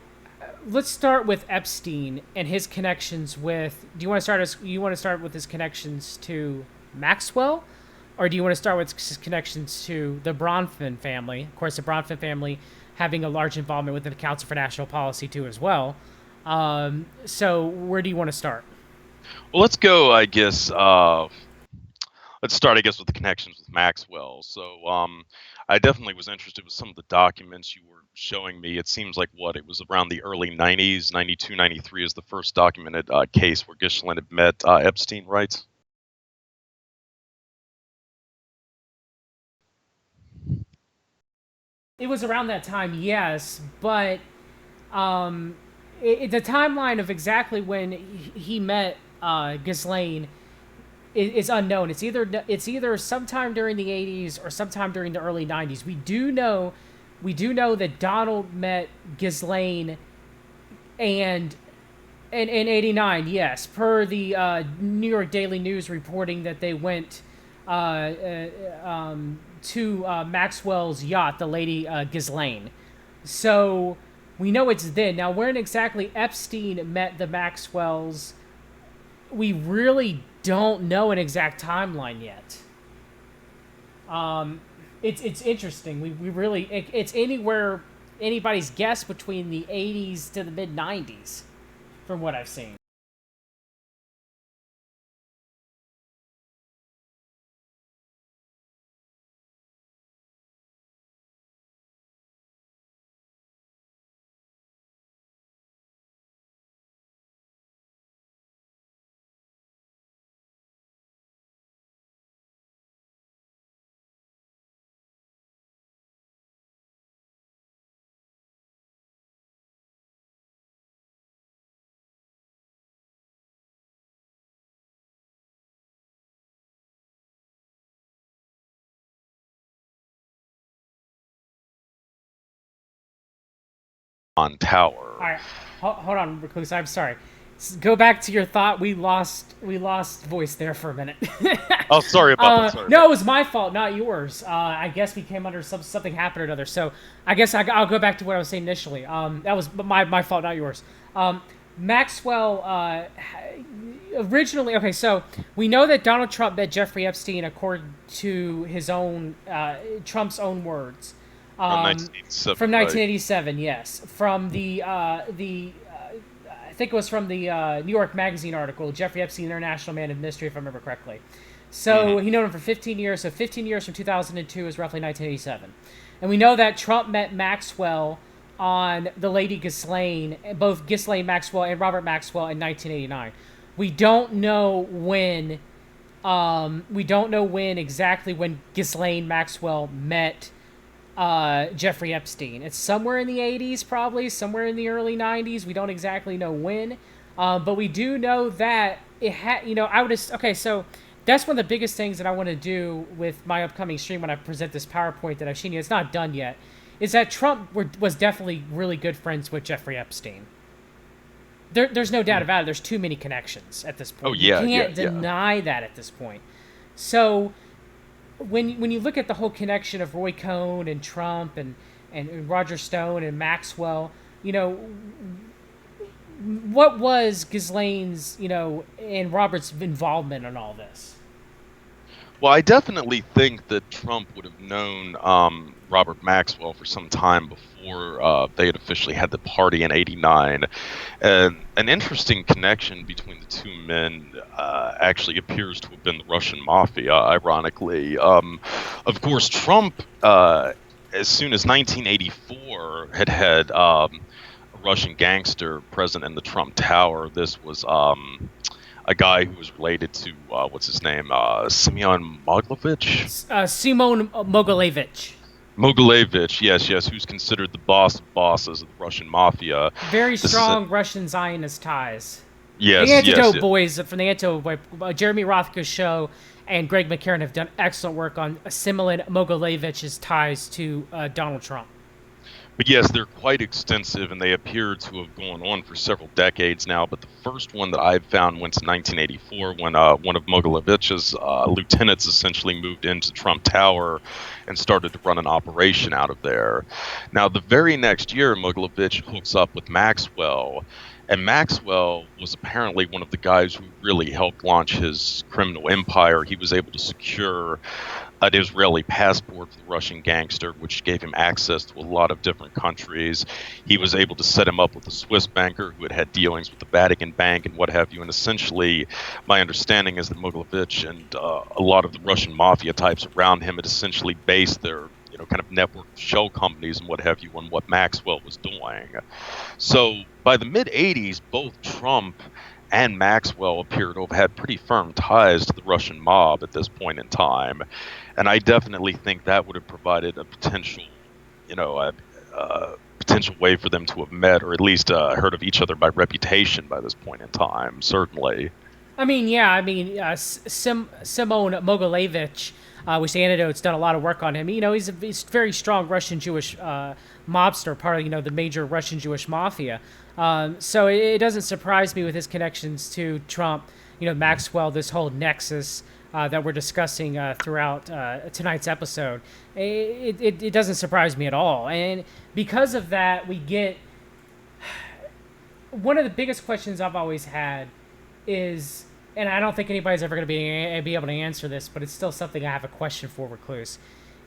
let's start with Epstein and his connections with. Do you want to start with his connections to Maxwell, or do you want to start with his connections to the Bronfman family? Of course, the Bronfman family having a large involvement within the Council for National Policy too as well. So where do you want to start?
Well, let's go, I guess. Let's start, I guess, with the connections with Maxwell. So I definitely was interested with some of the documents you were showing me. It seems like it was around the early 90s, 92, 93 is the first documented case where Ghislaine had met Epstein, right?
It was around that time, yes, but the timeline of exactly when he met Ghislaine is unknown. It's either sometime during the 80s or sometime during the early 90s. We do know that Donald met Ghislaine and in 89, yes, per the New York Daily News reporting that they went to Maxwell's yacht, the Lady Ghislaine. So we know it's then. Now, when exactly Epstein met the Maxwells, we really don't know an exact timeline yet. It's interesting. We really it's anybody's guess between the 80s to the mid 90s, from what I've seen.
On Tower.
All right, hold on, Recluse. I'm sorry. Go back to your thought. We lost voice there for a minute.
Oh, sorry about that. Sorry.
No, it was my fault, not yours. I guess we came under something happened or another. So I guess I'll go back to what I was saying initially. That was my fault, not yours. Maxwell originally. Okay, so we know that Donald Trump met Jeffrey Epstein according to his own Trump's own words.
From 1987.
From 1987, right. Yes. From I think it was from the New York Magazine article, Jeffrey Epstein, International Man of Mystery, if I remember correctly. So he known him for 15 years. So 15 years from 2002 is roughly 1987. And we know that Trump met Maxwell on the Lady Ghislaine, both Ghislaine Maxwell and Robert Maxwell in 1989. We don't know when. We don't know exactly when Ghislaine Maxwell met Jeffrey Epstein. It's somewhere in the 80s, probably somewhere in the early 90s. We don't exactly know when, but we do know that it had. Okay, so that's one of the biggest things that I want to do with my upcoming stream when I present this PowerPoint that I've seen. It's not done yet. Is that Trump was definitely really good friends with Jeffrey Epstein. There's no doubt about it. There's too many connections at this point.
Oh yeah,
you can't deny that at this point. So when you look at the whole connection of Roy Cohn and Trump and Roger Stone and Maxwell, what was Ghislaine's, and Robert's involvement in all this?
Well, I definitely think that Trump would have known Robert Maxwell for some time before they had officially had the party in '89. And an interesting connection between the two men actually appears to have been the Russian mafia, ironically. Of course, Trump, as soon as 1984, had a Russian gangster present in the Trump Tower. This was a guy who was related to what's his name, Semyon Mogilevich.
Simon Mogilevich.
Mogilevich, yes, yes, who's considered the boss of bosses of the Russian mafia.
Very
This is a
strong Russian Zionist ties. The
yes, yes,
Antidote Boys from the Antidote Jeremy Rothko's show and Greg McCarran have done excellent work on Simon Mogilevich's ties to Donald Trump.
but yes, they're quite extensive, and they appear to have gone on for several decades now. But the first one that I've found went to 1984, when one of Mogilevich's lieutenants essentially moved into Trump Tower and started to run an operation out of there. Now, the very next year, Mogilevich hooks up with Maxwell, and Maxwell was apparently one of the guys who really helped launch his criminal empire. He was able to secure an Israeli passport for the Russian gangster, which gave him access to a lot of different countries. He was able to set him up with a Swiss banker who had had dealings with the Vatican Bank and what have you. And essentially, my understanding is that Mogilevich and a lot of the Russian mafia types around him had essentially based their kind of network of shell companies and what have you on what Maxwell was doing. So by the mid 80s, both Trump and Maxwell appear to have had pretty firm ties to the Russian mob at this point in time. And I definitely think that would have provided a potential, potential way for them to have met, or at least heard of each other by reputation by this point in time, certainly.
I mean, yeah, Simon Mogilevich, which the Antidote's done a lot of work on him. He's a very strong Russian Jewish mobster, part of the major Russian Jewish mafia. So it doesn't surprise me with his connections to Trump. Maxwell, this whole nexus that we're discussing throughout tonight's episode. It doesn't surprise me at all, and because of that, we get one of the biggest questions I've always had is, and I don't think anybody's ever going to be able to answer this, but it's still something I have a question for, Recluse,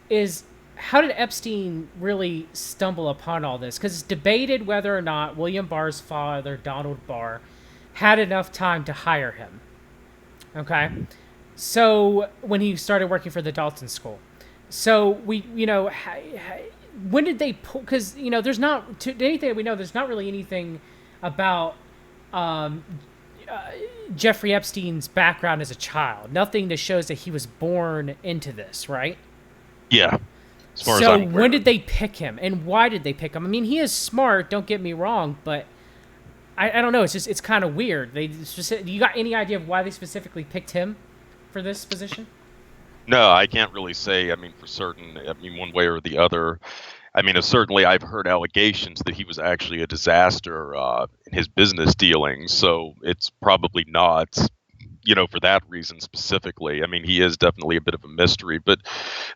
is how did Epstein really stumble upon all this? Because it's debated whether or not William Barr's father, Donald Barr, had enough time to hire him. Okay? So, when he started working for the Dalton School. So, when did they pull, because, there's not, to anything that we know, there's not really anything about Jeffrey Epstein's background as a child. Nothing that shows that he was born into this, right?
Yeah. As far as
So
I'm aware.
when did they pick him, and why did they pick him? I mean, he is smart. Don't get me wrong, but I don't know. It's kind of weird. You got any idea of why they specifically picked him for this position?
No, I can't really say, for certain, one way or the other. Certainly I've heard allegations that he was actually a disaster in his business dealings, so it's probably not, for that reason specifically. He is definitely a bit of a mystery. But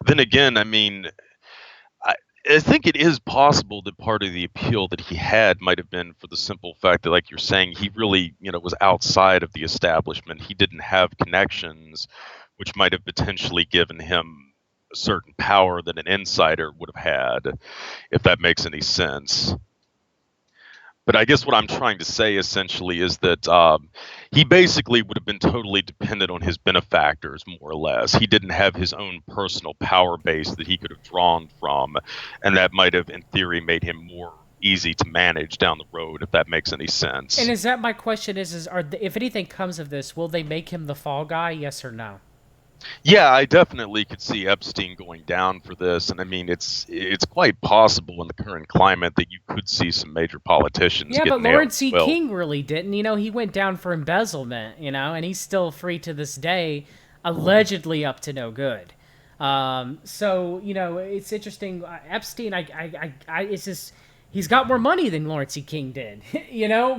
then again, I think it is possible that part of the appeal that he had might have been for the simple fact that, like you're saying, he really, was outside of the establishment. He didn't have connections, which might have potentially given him a certain power that an insider would have had, if that makes any sense. But I guess what I'm trying to say essentially is that he basically would have been totally dependent on his benefactors, more or less. He didn't have his own personal power base that he could have drawn from, and that might have, in theory, made him more easy to manage down the road, if that makes any sense.
And is that my question? If anything comes of this, will they make him the fall guy? Yes or no?
Yeah, I definitely could see Epstein going down for this, and it's quite possible in the current climate that you could see some major politicians.
Yeah,
get
but
nailed
Lawrence C.
as well.
King really didn't. He went down for embezzlement. And he's still free to this day, allegedly up to no good. So it's interesting. Epstein, it's just he's got more money than Lawrence C. King did.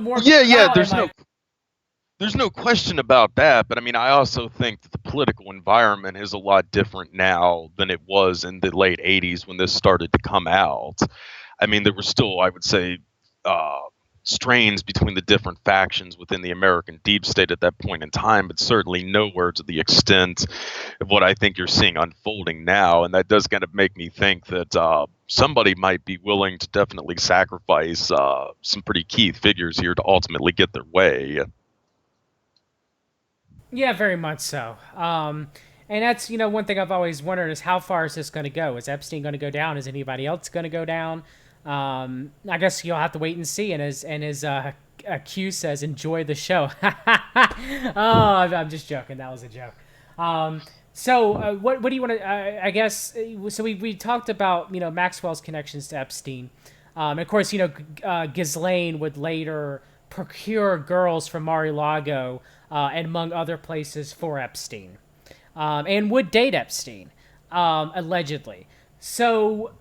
More.
Yeah.
Power,
There's no question about that, but I also think that the political environment is a lot different now than it was in the late '80s when this started to come out. There were still, I would say, strains between the different factions within the American deep state at that point in time, but certainly nowhere to the extent of what I think you're seeing unfolding now. And that does kind of make me think that somebody might be willing to definitely sacrifice some pretty key figures here to ultimately get their way.
Yeah, very much so. And that's one thing I've always wondered is how far is this going to go? Is Epstein going to go down? Is anybody else going to go down? I guess you'll have to wait and see. And as Q says, enjoy the show. I'm just joking. That was a joke. So what do you want to? I guess so. We talked about Maxwell's connections to Epstein. And of course Ghislaine would later procure girls from Mar-a-Lago and among other places for Epstein, and would date Epstein, allegedly. So,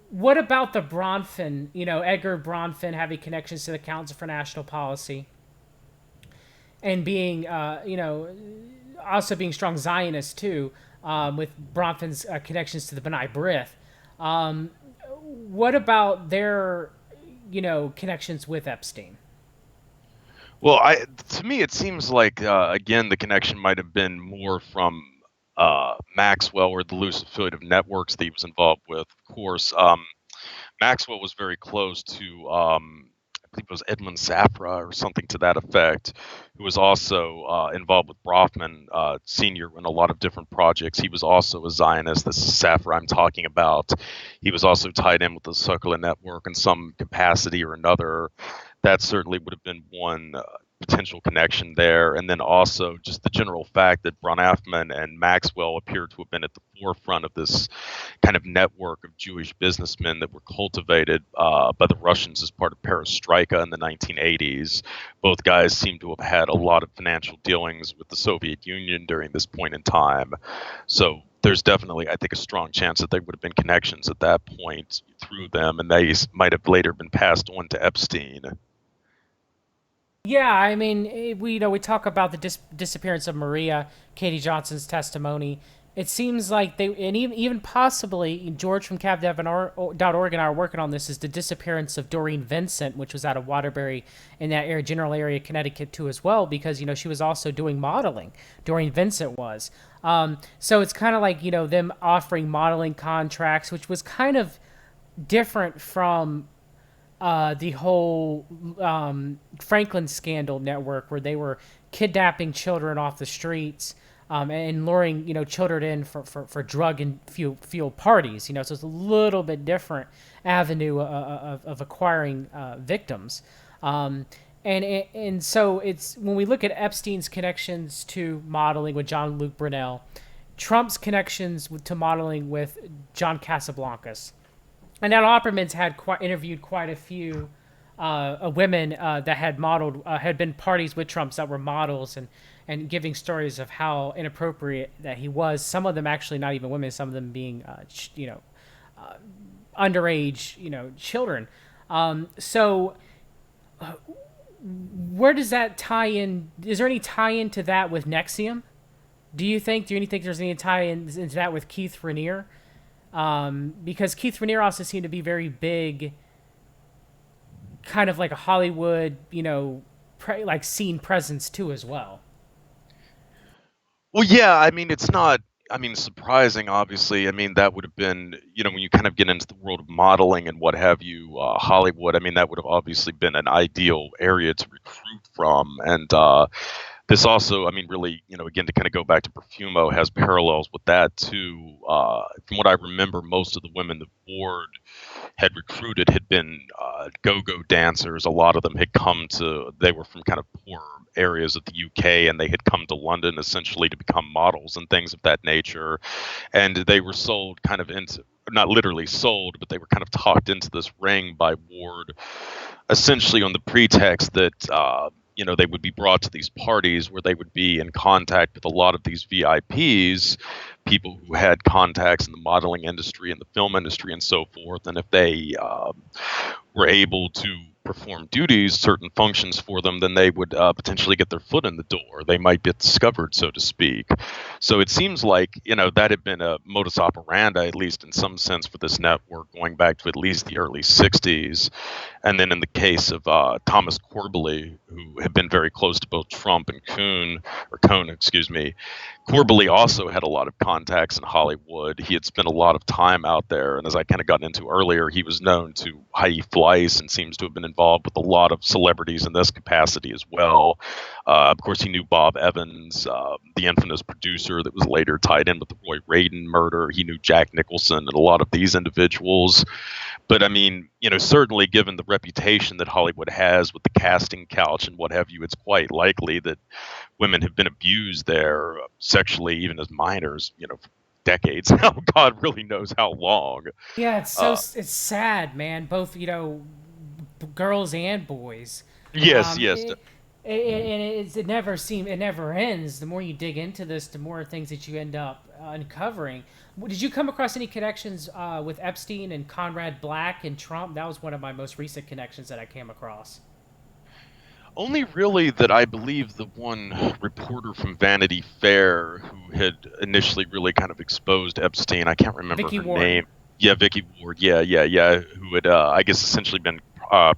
what about the Bronfman? Edgar Bronfman having connections to the Council for National Policy, and being, also being strong Zionist too, with Bronfman's connections to the B'nai B'rith. What about their, connections with Epstein?
Well, to me, it seems like again the connection might have been more from Maxwell or the loose affiliative networks that he was involved with. Of course, Maxwell was very close to I believe it was Edmund Safra or something to that effect, who was also involved with Bronfman Sr. in a lot of different projects. He was also a Zionist. This is Safra I'm talking about. He was also tied in with the Circular Network in some capacity or another. That certainly would have been one potential connection there. And then also just the general fact that Bronfman and Maxwell appear to have been at the forefront of this kind of network of Jewish businessmen that were cultivated by the Russians as part of perestroika in the 1980s. Both guys seem to have had a lot of financial dealings with the Soviet Union during this point in time. So there's definitely, I think, a strong chance that there would have been connections at that point through them, and they might have later been passed on to Epstein.
Yeah, I mean, we talk about the disappearance of Maria, Katie Johnson's testimony. It seems like they, and even possibly George from CavDev.org and I are working on this, is the disappearance of Doreen Vincent, which was out of Waterbury in that area, general area, Connecticut too as well, because she was also doing modeling. Doreen Vincent was. So it's kind of like them offering modeling contracts, which was kind of different from the whole Franklin scandal network, where they were kidnapping children off the streets and luring children in for drug and fuel parties. So it's a little bit different avenue of acquiring victims. And so it's when we look at Epstein's connections to modeling with Jean-Luc Brunel, Trump's connections to modeling with John Casablancas. And now Opperman's interviewed quite a few women that had modeled, had been parties with Trumps that were models, and giving stories of how inappropriate that he was. Some of them actually not even women, some of them being, underage, children. So where does that tie in? Is there any tie-in to that with Nexium? Do you think there's any tie-in into that with Keith Raniere? Because Keith Raniere also seemed to be very big, kind of like a Hollywood, like scene presence too as well.
Well, yeah, I mean, it's not, surprising, obviously. I mean, that would have been, when you kind of get into the world of modeling and what have you, Hollywood, that would have obviously been an ideal area to recruit from. And this also, really, again, to kind of go back to Perfumo, has parallels with that too. From what I remember, most of the women the board had recruited had been go-go dancers. A lot of them they were from kind of poor areas of the UK, and they had come to London essentially to become models and things of that nature. And they were sold kind of into, not literally sold, but they were kind of talked into this ring by Ward, essentially on the pretext that they would be brought to these parties where they would be in contact with a lot of these VIPs, people who had contacts in the modeling industry and the film industry and so forth. And if they were able to perform duties, certain functions for them, then they would potentially get their foot in the door. They might get discovered, so to speak. So it seems like, that had been a modus operandi, at least in some sense, for this network going back to at least the early 60s. And then in the case of Thomas Corbally, who had been very close to both Trump and Cohn, excuse me, Corbally also had a lot of contacts in Hollywood. He had spent a lot of time out there, and as I kind of got into earlier, he was known to Heidi Fleiss and seems to have been involved with a lot of celebrities in this capacity as well. Of course, he knew Bob Evans, the infamous producer that was later tied in with the Roy Raden murder. He knew Jack Nicholson and a lot of these individuals. But I mean, certainly given the reputation that Hollywood has with the casting couch and what have you, it's quite likely that women have been abused there sexually, even as minors, for decades now. God really knows how long.
Yeah, it's sad, man. Both girls and boys.
Yes,
Um,
yes.
it, it never ends. The more you dig into this, the more things that you end up uncovering. Did you come across any connections with Epstein and Conrad Black and Trump? That was one of my most recent connections that I came across.
Only really that I believe the one reporter from Vanity Fair who had initially really kind of exposed Epstein, I can't remember
Vicky
her
Ward.
name. Yeah, Vicky Ward. Yeah, yeah, yeah. Who had, I guess, essentially been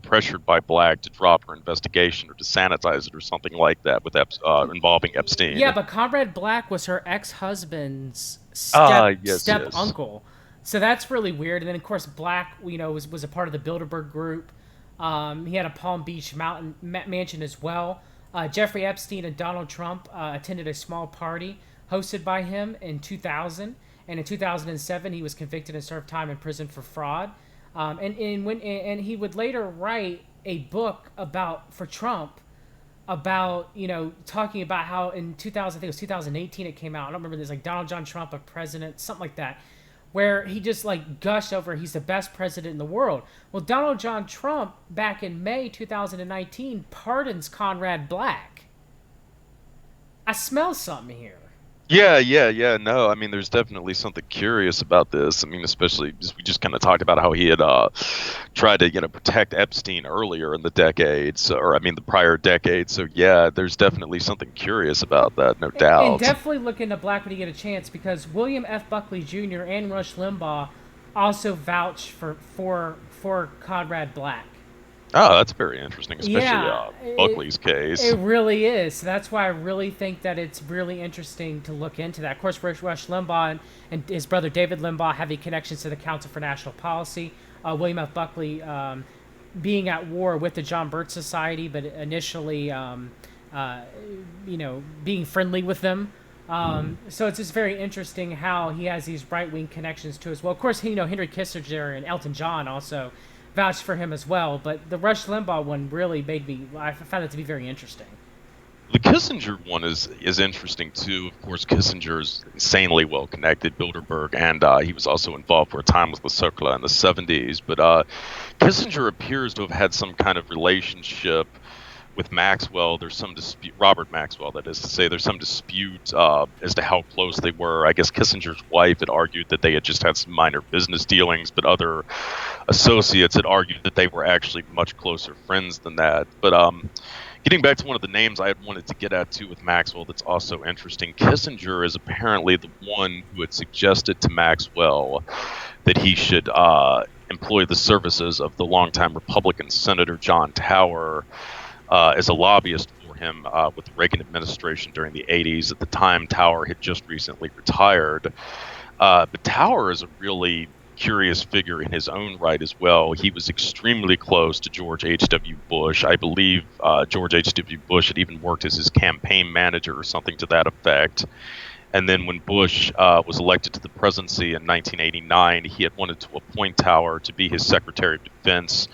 pressured by Black to drop her investigation or to sanitize it or something like that with involving Epstein.
Yeah, but Conrad Black was her ex-husband's
Ah,
step
yes, yes.
uncle, so that's really weird. And then of course Black, was a part of the Bilderberg group. He had a Palm Beach mountain mansion as well. Jeffrey Epstein and Donald Trump attended a small party hosted by him in 2000, and in 2007 he was convicted and served time in prison for fraud. And he would later write a book for Trump about talking about how in 2000, I think it was 2018 it came out. I don't remember this, like Donald John Trump a president, something like that, where he just like gushed over he's the best president in the world. Well, Donald John Trump back in May 2019 pardons Conrad Black. I smell something here.
Yeah, yeah, yeah. No, I mean, there's definitely something curious about this. I mean, especially as we just kind of talked about how he had tried to, protect Epstein earlier in the decades, or I mean, the prior decades. So yeah, there's definitely something curious about that, no
And
doubt.
definitely look into Black when you get a chance, because William F. Buckley Jr. and Rush Limbaugh also vouched for Conrad Black.
Oh, that's very interesting, especially
Yeah,
Buckley's
it
case.
really is. So that's why I really think that it's really interesting to look into that. Of course, Rush Limbaugh and his brother David Limbaugh having connections to the Council for National Policy. William F. Buckley being at war with the John Birch Society, but initially, being friendly with them. So it's just very interesting how he has these right wing connections to as well. Of course, Henry Kissinger and Elton John also vouched for him as well. But the Rush Limbaugh one really I found it to be very interesting.
The Kissinger one is interesting too. Of course, Kissinger is insanely well connected, Bilderberg, and he was also involved for a time with Lasukla in the 70s. But Kissinger appears to have had some kind of relationship with Maxwell. There's some dispute, Robert Maxwell, that is to say, there's some dispute as to how close they were. I guess Kissinger's wife had argued that they had just had some minor business dealings, but other associates had argued that they were actually much closer friends than that. But getting back to one of the names I had wanted to get at too with Maxwell that's also interesting, Kissinger is apparently the one who had suggested to Maxwell that he should employ the services of the longtime Republican Senator John Tower as a lobbyist for him with the Reagan administration during the 80s. At the time, Tower had just recently retired. But Tower is a really curious figure in his own right as well. He was extremely close to George H.W. Bush. I believe George H.W. Bush had even worked as his campaign manager or something to that effect. And then when Bush was elected to the presidency in 1989, he had wanted to appoint Tower to be his Secretary of Defense,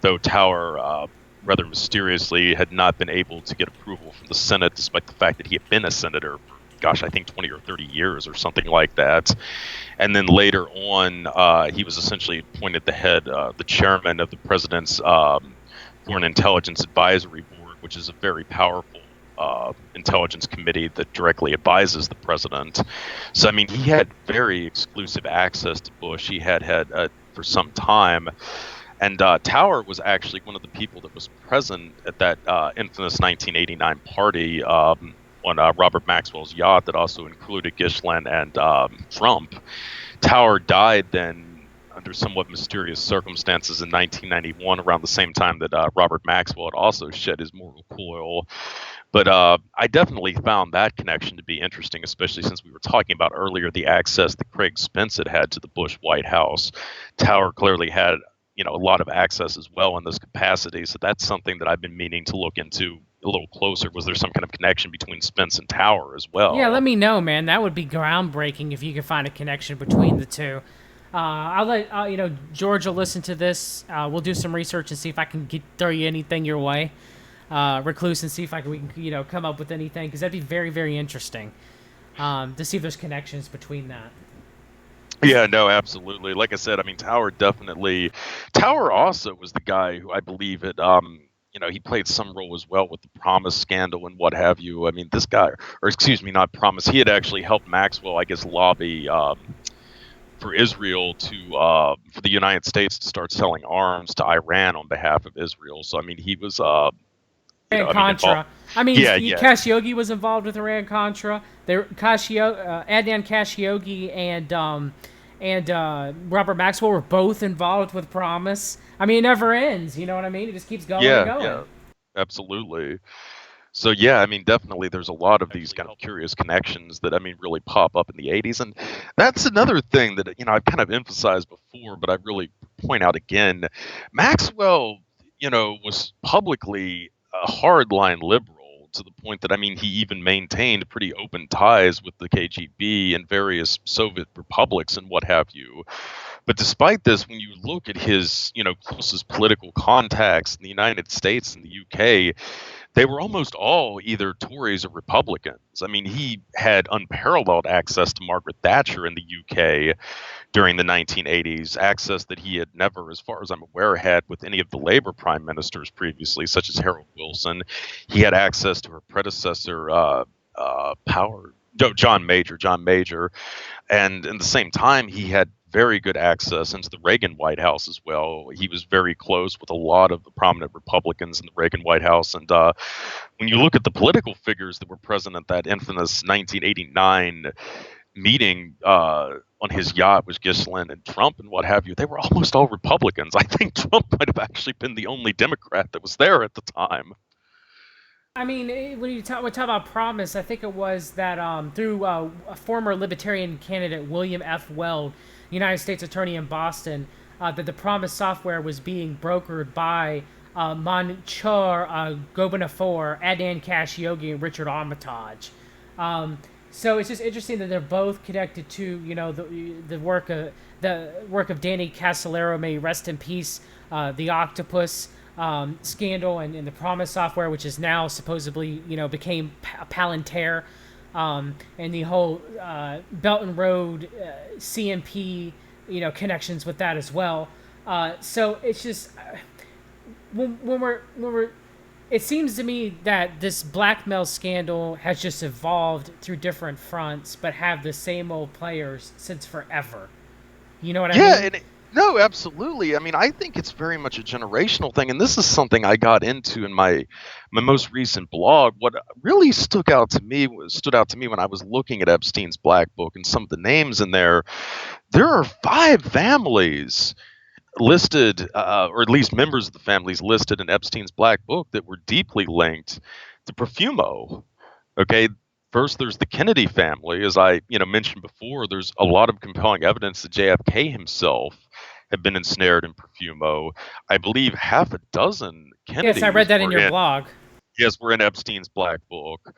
though Tower rather mysteriously had not been able to get approval from the Senate, despite the fact that he had been a senator for, gosh, I think 20 or 30 years or something like that. And then later on, he was essentially appointed the chairman of the president's Foreign Intelligence Advisory Board, which is a very powerful intelligence committee that directly advises the president. So, I mean, he had very exclusive access to Bush. He had for some time. And Tower was actually one of the people that was present at that infamous 1989 party on Robert Maxwell's yacht that also included Gislin and Trump. Tower died then under somewhat mysterious circumstances in 1991, around the same time that Robert Maxwell had also shed his mortal coil. But I definitely found that connection to be interesting, especially since we were talking about earlier the access that Craig Spence had to the Bush White House. Tower clearly had, a lot of access as well in this capacity. So that's something that I've been meaning to look into a little closer. Was there some kind of connection between Spence and Tower as
Yeah, let
well?
me know, man. That would be groundbreaking if you could find a connection between the two. I'll let George will listen to this. We'll do some research and see if I can throw you anything your way, Recluse, and see if we can come up with anything, because that'd be very, very interesting to see if there's connections between that.
Yeah, no, absolutely. Like I said, I mean, Tower also was the guy who I believe he played some role as well with the Promise scandal and what have you. I mean, this guy, or excuse me, not Promise, he had actually helped Maxwell, I guess, lobby for Israel for the United States to start selling arms to Iran on behalf of Israel. So, I mean, he was,
Iran
involved.
Contra. I mean,
Yeah, yeah.
Khashoggi was involved with Iran Contra. Adnan Khashoggi and Robert Maxwell were both involved with Promise. I mean, it never ends. You know what I mean? It just keeps going and
Yeah,
going.
yeah, absolutely. So yeah, I mean, definitely there's a lot of these kind of curious connections that, I mean, really pop up in the 80s. And that's another thing that, I've kind of emphasized before, but I really point out again. Maxwell, was publicly a hardline liberal to the point that, I mean, he even maintained pretty open ties with the KGB and various Soviet republics and what have you. But despite this, when you look at his, closest political contacts in the United States and the UK, they were almost all either Tories or Republicans. I mean, he had unparalleled access to Margaret Thatcher in the UK during the 1980s, access that he had never, as far as I'm aware, had with any of the Labour prime ministers previously, such as Harold Wilson. He had access to her predecessor, John Major, and at the same time, he had very good access into the Reagan White House as well. He was very close with a lot of the prominent Republicans in the Reagan White House. And when you look at the political figures that were present at that infamous 1989 meeting on his yacht with Gislin and Trump and what have you, they were almost all Republicans. I think Trump might have actually been the only Democrat that was there at the time.
I mean, when we talk about Promise, I think it was that through a former Libertarian candidate, William F. Weld, United States Attorney in Boston, that the Promise software was being brokered by Manchur Gobinafor, Adnan Khashoggi, and Richard Armitage. So it's just interesting that they're both connected to the work of Danny Casolaro, may he rest in peace, the Octopus scandal and the Promise software, which is now supposedly became Palantir, and the whole Belt and Road CMP connections with that as well. So it's just when we're it seems to me that this blackmail scandal has just evolved through different fronts, but have the same old players since forever. You know what I
Yeah,
mean?
no, absolutely. I mean, I think it's very much a generational thing, and this is something I got into in my most recent blog. What really stood out to me when I was looking at Epstein's Black Book and some of the names in there. There are 5 families listed, or at least members of the families listed in Epstein's Black Book that were deeply linked to Profumo. Okay, first there's the Kennedy family, as I mentioned before. There's a lot of compelling evidence that JFK himself had been ensnared in Profumo. I believe half a dozen
Yes, I read
Kennedys
that in
were
your
in.
blog.
Yes, we're in Epstein's Black Book.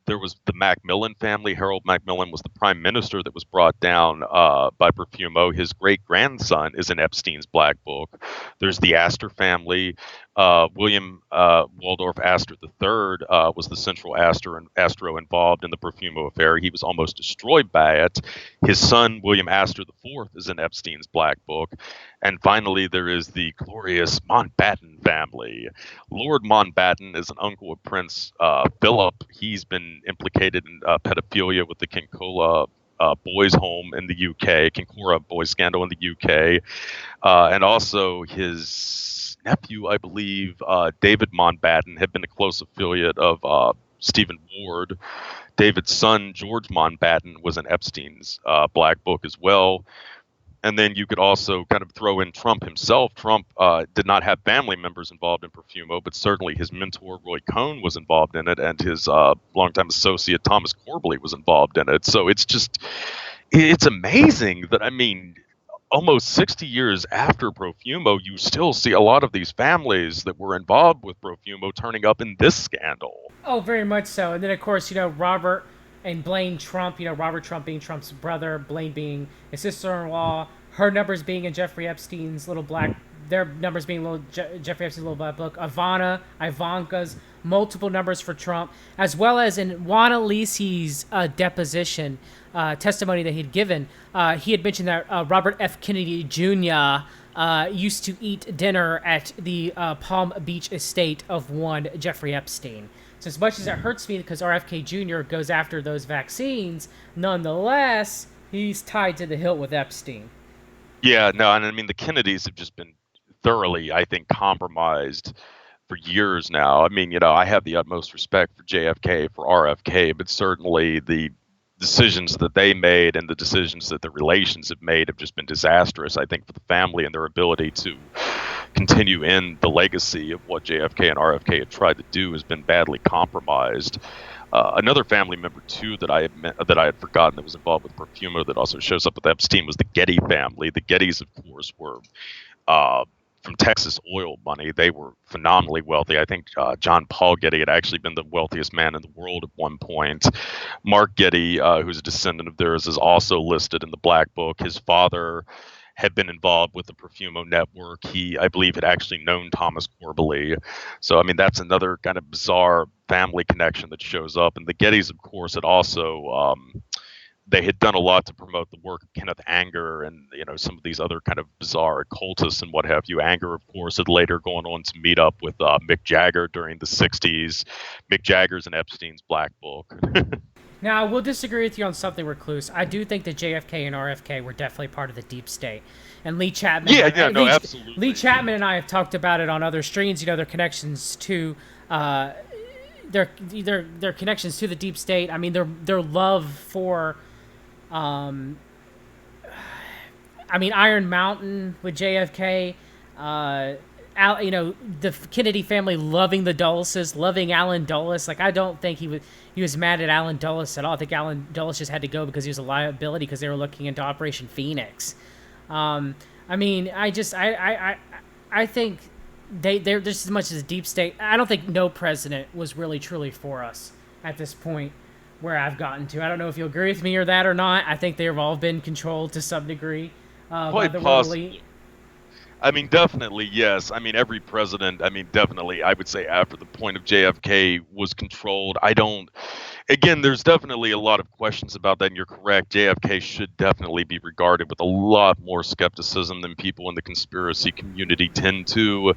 There was the Macmillan family. Harold Macmillan was the prime minister that was brought down by Profumo. His great grandson is in Epstein's Black Book. There's the Astor family. William Waldorf Astor III was the central Astro involved in the Profumo affair. He was almost destroyed by it. His son, William Astor IV, is in Epstein's Black Book. And finally, there is the glorious Mountbatten family. Lord Mountbatten is an uncle of Prince Philip. He's been implicated in pedophilia with the King Kola boys' home in the UK, Kincora boys scandal in the UK, and also his nephew, I believe, David Mountbatten, had been a close affiliate of Stephen Ward. David's son, George Mountbatten, was in Epstein's Black Book as well. And then you could also kind of throw in Trump himself. Trump did not have family members involved in Profumo, but certainly his mentor, Roy Cohn, was involved in it, and his longtime associate, Thomas Corbally, was involved in it. So it's amazing that, I mean, almost 60 years after Profumo, you still see a lot of these families that were involved with Profumo turning up in this scandal.
Oh, very much so. And then, of course, Robert and Blaine Trump, Robert Trump being Trump's brother, Blaine being his sister-in-law, her numbers being in Jeffrey Epstein's their numbers being Jeffrey Epstein's little black book, Ivanka's, multiple numbers for Trump, as well as in Juan Alisi's deposition, testimony that he'd given. He had mentioned that Robert F. Kennedy Jr. Used to eat dinner at the Palm Beach estate of one Jeffrey Epstein. So as much as it hurts me because RFK Jr. goes after those vaccines, nonetheless, he's tied to the hilt with Epstein.
Yeah, no, and I mean, the Kennedys have just been thoroughly, I think, compromised for years now. I mean, I have the utmost respect for JFK, for RFK, but certainly the decisions that they made and the decisions that the relations have made have just been disastrous, I think, for the family and their ability to continue in the legacy of what JFK and RFK had tried to do has been badly compromised. Another family member too that I had forgotten that was involved with Profumo that also shows up with Epstein was the Getty family. The Gettys, of course, were from Texas oil money. They were phenomenally wealthy. I think John Paul Getty had actually been the wealthiest man in the world at one point. Mark Getty, who's a descendant of theirs, is also listed in the Black Book. His father had been involved with the Profumo network. He, I believe, had actually known Thomas Corbally. So, I mean, that's another kind of bizarre family connection that shows up. And the Gettys, of course, had also, they had done a lot to promote the work of Kenneth Anger and, some of these other kind of bizarre occultists and what have you. Anger, of course, had later gone on to meet up with Mick Jagger during the 60s. Mick Jagger's in Epstein's Black Book.
Now, I will disagree with you on something, Recluse. I do think that JFK and RFK were definitely part of the deep state. And Lee Chapman...
absolutely.
Lee Chapman and I have talked about it on other streams, their connections to... their connections to the deep state. I mean, their love for... Iron Mountain with JFK... the Kennedy family loving the Dulles, loving Allen Dulles. Like, I don't think he was mad at Allen Dulles at all. I think Allen Dulles just had to go because he was a liability because they were looking into Operation Phoenix. I think they're just as much as a deep state. I don't think no president was really truly for us at this point where I've gotten to. I don't know if you agree with me or that or not. I think they've all been controlled to some degree by the world elite.
I mean, definitely, yes. I mean, every president, definitely, I would say after the point of JFK was controlled. Again, there's definitely a lot of questions about that, and you're correct. JFK should definitely be regarded with a lot more skepticism than people in the conspiracy community tend to.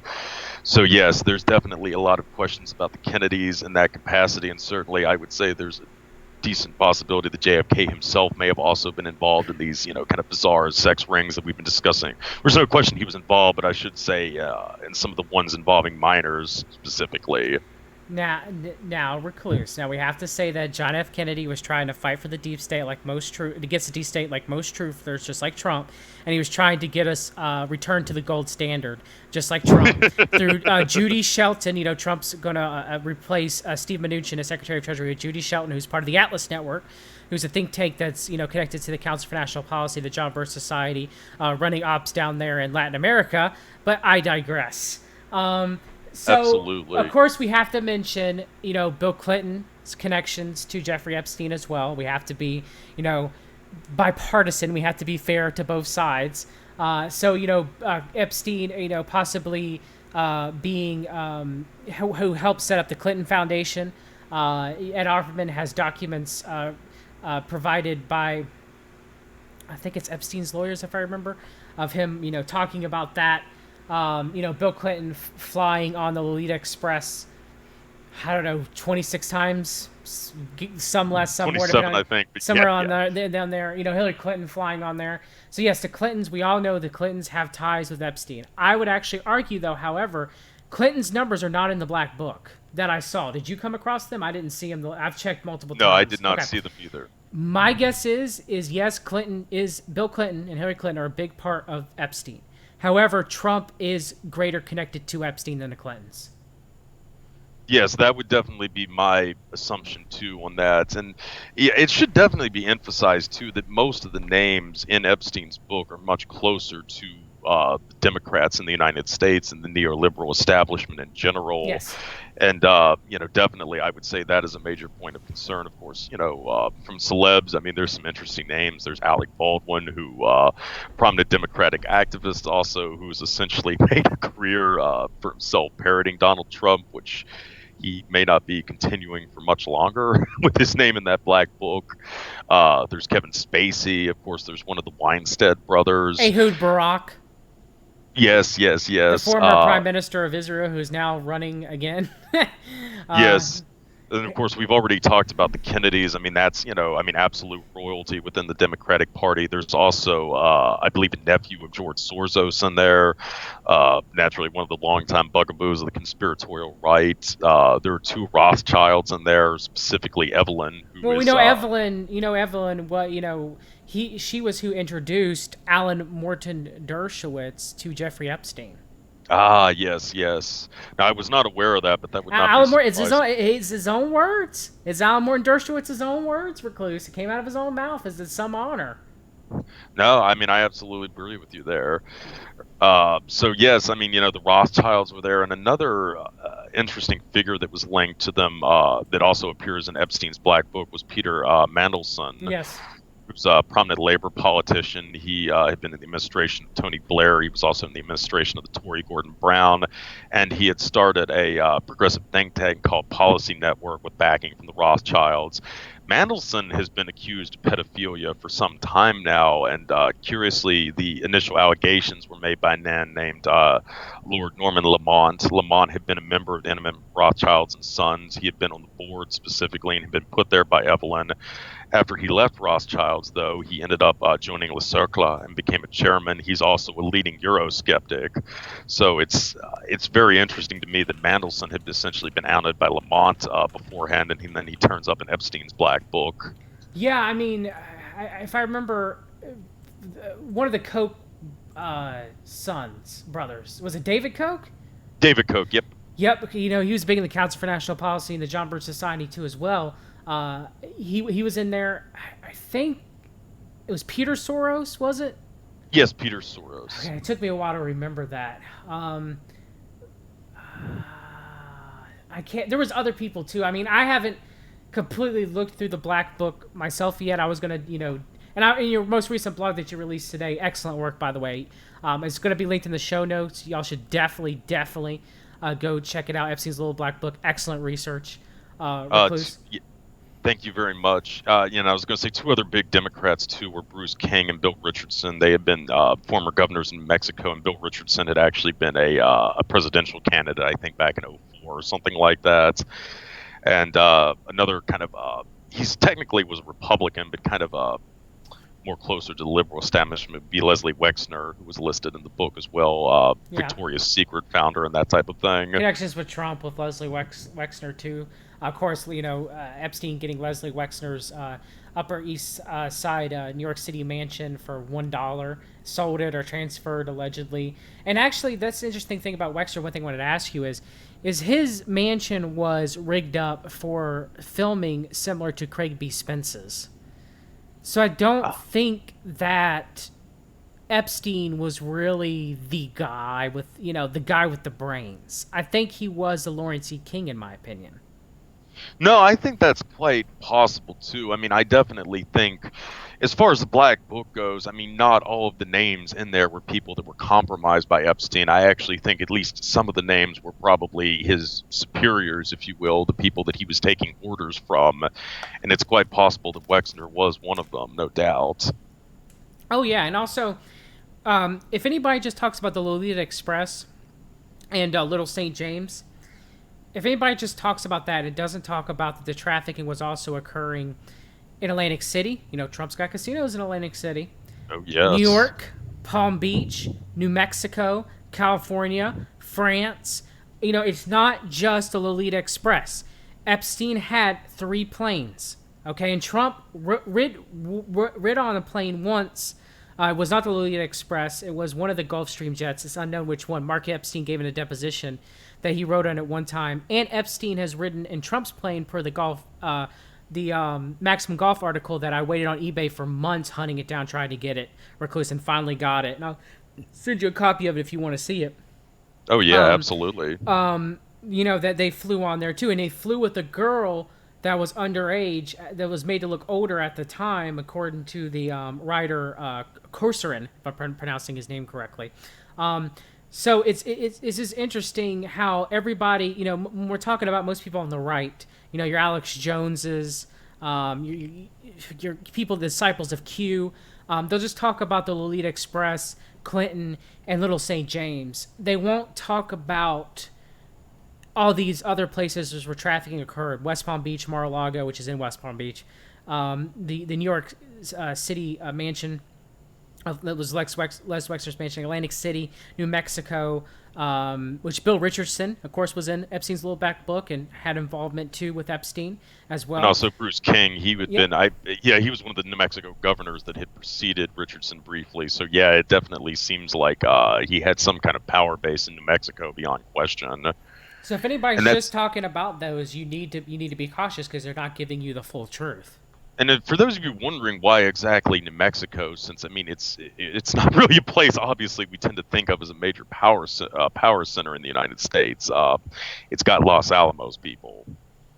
So, yes, there's definitely a lot of questions about the Kennedys in that capacity, and certainly I would say there's a decent possibility that JFK himself may have also been involved in these, kind of bizarre sex rings that we've been discussing. There's no question he was involved, but I should say in some of the ones involving minors specifically.
Now, Recluse. Now, we have to say that John F. Kennedy was trying to fight for the deep state against the deep state like most truthers, just like Trump, and he was trying to get us returned to the gold standard, just like Trump. Through Judy Shelton, Trump's going to replace Steve Mnuchin as Secretary of Treasury with Judy Shelton, who's part of the Atlas Network, who's a think tank that's connected to the Council for National Policy, the John Birch Society, running ops down there in Latin America. But I digress. So,
absolutely.
Of course, we have to mention, Bill Clinton's connections to Jeffrey Epstein as well. We have to be, bipartisan. We have to be fair to both sides. Epstein, possibly being who helped set up the Clinton Foundation. Ed Offerman has documents provided by, I think it's Epstein's lawyers, if I remember, of him, talking about that. Bill Clinton flying on the Lolita Express, 26 times some less, some more,
27,
depending
I
on
think. But
somewhere on
yeah.
there, down there. Hillary Clinton flying on there. So yes, the Clintons. We all know the Clintons have ties with Epstein. I would actually argue, though, however, Clinton's numbers are not in the black book that I saw. Did you come across them? I didn't see them. I've checked multiple
No, I did
times.
not
Okay.
see them either.
My guess is yes, Bill Clinton and Hillary Clinton are a big part of Epstein. However, Trump is greater connected to Epstein than the Clintons.
Yes, that would definitely be my assumption too on that. And yeah, it should definitely be emphasized too that most of the names in Epstein's book are much closer to the Democrats in the United States and the neoliberal establishment in general.
Yes.
And definitely, I would say that is a major point of concern. Of course, from celebs, I mean, there's some interesting names. There's Alec Baldwin, who prominent Democratic activist, also who's essentially made a career for himself parroting Donald Trump, which he may not be continuing for much longer with his name in that black book. There's Kevin Spacey, of course. There's one of the Weinstein brothers.
Ehud Barak.
Yes.
The former prime minister of Israel, who's now running again.
Yes. And of course, we've already talked about the Kennedys. I mean, that's, absolute royalty within the Democratic Party. There's also, I believe, a nephew of George Soros in there. Naturally, one of the longtime bugaboos of the conspiratorial right. There are two Rothschilds in there, specifically Evelyn.
We know Evelyn. She was who introduced Alan Morton Dershowitz to Jeffrey Epstein.
Ah, yes. Now, I was not aware of that, but that would not
Alan
be
Morton, it's his own words. It's Alan Morton Dershowitz's own words, Recluse. It came out of his own mouth. It's some honor.
No, I mean, I absolutely agree with you there. So, yes, I mean, the Rothschilds were there. And another interesting figure that was linked to them that also appears in Epstein's Black Book was Peter Mandelson.
Yes.
Who's a prominent labor politician. He had been in the administration of Tony Blair. He was also in the administration of the Tory Gordon Brown. And he had started a progressive think tank called Policy Network with backing from the Rothschilds. Mandelson has been accused of pedophilia for some time now, and curiously, the initial allegations were made by a man named Lord Norman Lamont. Lamont had been a member of the Intimate Rothschilds and Sons. He had been on the board specifically and had been put there by Evelyn. After he left Rothschilds, though, he ended up joining Le Cercle and became a chairman. He's also a leading Eurosceptic. So it's very interesting to me that Mandelson had essentially been outed by Lamont beforehand, and then he turns up in Epstein's Black Book.
Yeah, I mean, if I remember, one of the Koch brothers, was it David Koch?
David Koch, yep.
Yep, he was big in the Council for National Policy and the John Birch Society, too, as well. He was in there. I think it was Peter Soros, was it?
Yes, Peter Soros.
Okay, it took me a while to remember that. I can't. There was other people too. I mean, I haven't completely looked through the Black Book myself yet. I was gonna, and in your most recent blog that you released today, excellent work, by the way. It's gonna be linked in the show notes. Y'all should definitely go check it out. Epstein's Little Black Book, excellent research. Recluse.
Thank you very much. I was going to say two other big Democrats, too, were Bruce King and Bill Richardson. They had been former governors in Mexico, and Bill Richardson had actually been a presidential candidate, I think, back in 2004 or something like that. And another kind of, he's technically was a Republican, but kind of more closer to the liberal establishment would be Leslie Wexner, who was listed in the book as well, Victoria's Secret founder and that type of thing.
Connections with Trump with Leslie Wexner, too. Of course, Epstein getting Leslie Wexner's Upper East Side New York City mansion for $1, sold it or transferred allegedly. And actually, that's the interesting thing about Wexner. One thing I wanted to ask you is his mansion was rigged up for filming similar to Craig B. Spence's. So I don't think that Epstein was really the guy with the brains. I think he was the Lawrence E. King, in my opinion.
No, I think that's quite possible, too. I mean, I definitely think, as far as the Black Book goes, I mean, not all of the names in there were people that were compromised by Epstein. I actually think at least some of the names were probably his superiors, if you will, the people that he was taking orders from. And it's quite possible that Wexner was one of them, no doubt.
Oh, yeah. And also, if anybody just talks about the Lolita Express and Little St. James, if anybody just talks about that, it doesn't talk about that the trafficking was also occurring in Atlantic City. You know, Trump's got casinos in Atlantic City.
Oh
New
yes.
York, Palm Beach, New Mexico, California, France. You know, it's not just the Lolita Express. Epstein had 3 planes. Okay, and Trump rid on a plane once. It was not the Lolita Express. It was one of the Gulfstream jets. It's unknown which one. Mark Epstein gave in a deposition that he rode on at one time. And Epstein has ridden in Trump's plane per the Maximum Golf article that I waited on eBay for months hunting it down, trying to get it, Recluse, and finally got it. And I'll send you a copy of it if you want to see it.
Oh yeah, absolutely.
You know, that they flew on there too. And they flew with a girl that was underage, that was made to look older at the time, according to the writer Corcoran, if I'm pronouncing his name correctly. So it's just interesting how everybody, you know, when we're talking about most people on the right, you know, your Alex Joneses, your people, the disciples of Q, they'll just talk about the Lolita Express, Clinton, and Little St. James. They won't talk about all these other places where trafficking occurred. West Palm Beach, Mar-a-Lago, which is in West Palm Beach, the New York City mansion, that was Les Wexner's mansion, Atlantic City, New Mexico, which Bill Richardson, of course, was in Epstein's little back book and had involvement too with Epstein as well.
And also Bruce King, he was one of the New Mexico governors that had preceded Richardson briefly. So yeah, it definitely seems like he had some kind of power base in New Mexico beyond question.
So if anybody's just talking about those, you need to be cautious because they're not giving you the full truth.
And for those of you wondering why exactly New Mexico, since I mean it's not really a place obviously we tend to think of as a major power center in the United States. It's got Los Alamos people.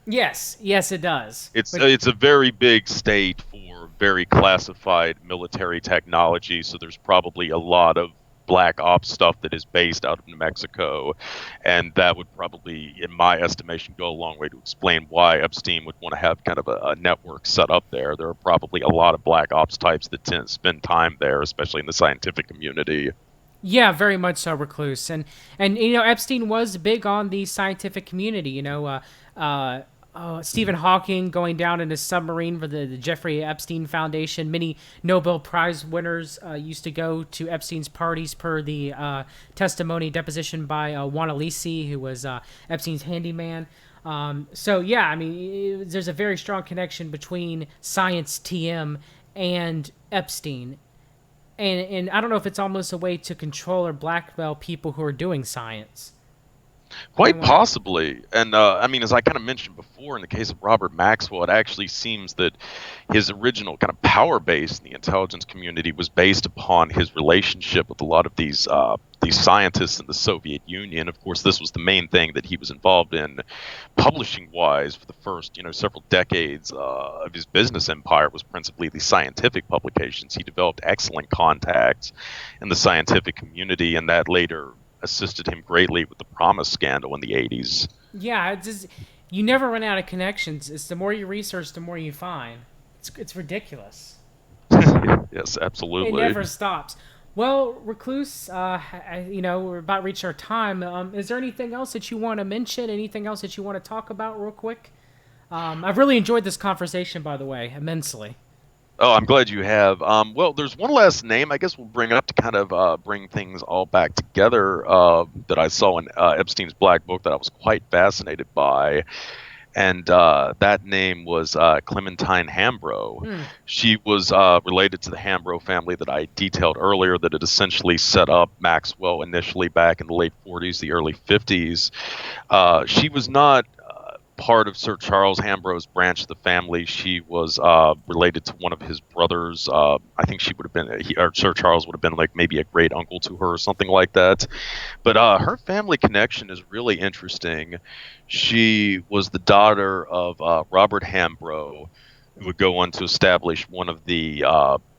Yes, it does.
It's a very big state for very classified military technology, so there's probably a lot of black ops stuff that is based out of New Mexico, and that would probably, in my estimation, go a long way to explain why Epstein would want to have kind of a network set up there. There are probably a lot of black ops types that tend to spend time there, especially in the scientific community.
Yeah, very much so, Recluse, and you know, Epstein was big on the scientific community. You know, Stephen Hawking going down in a submarine for the Jeffrey Epstein Foundation. Many Nobel Prize winners used to go to Epstein's parties per the testimony deposition by Juan Alisi, who was Epstein's handyman. So, yeah, I mean, there's a very strong connection between science TM and Epstein. And I don't know if it's almost a way to control or blackmail people who are doing science.
Quite possibly. And I mean, as I kind of mentioned before, in the case of Robert Maxwell, it actually seems that his original kind of power base in the intelligence community was based upon his relationship with a lot of these scientists in the Soviet Union. Of course, this was the main thing that he was involved in publishing-wise for the first, several decades of his business empire, was principally the scientific publications. He developed excellent contacts in the scientific community, and that later assisted him greatly with the Promise scandal in the 80s.
Yeah, you never run out of connections. It's the more you research, the more you find. It's ridiculous.
Yes, absolutely.
It never stops. Well, Recluse, we're about to reach our time. Is there anything else that you want to mention? Anything else that you want to talk about real quick? I've really enjoyed this conversation, by the way, immensely.
Oh, I'm glad you have. Well, there's one last name I guess we'll bring up to kind of bring things all back together that I saw in Epstein's Black Book that I was quite fascinated by. And that name was Clementine Hamro. She was related to the Hamro family that I detailed earlier, that had essentially set up Maxwell initially back in the late 40s, the early 50s. She was not part of Sir Charles Hambro's branch of the family. She was related to one of his brothers. I think she would have been, or Sir Charles would have been like maybe a great uncle to her or something like that. But her family connection is really interesting. She was the daughter of Robert Hambro, who would go on to establish one of the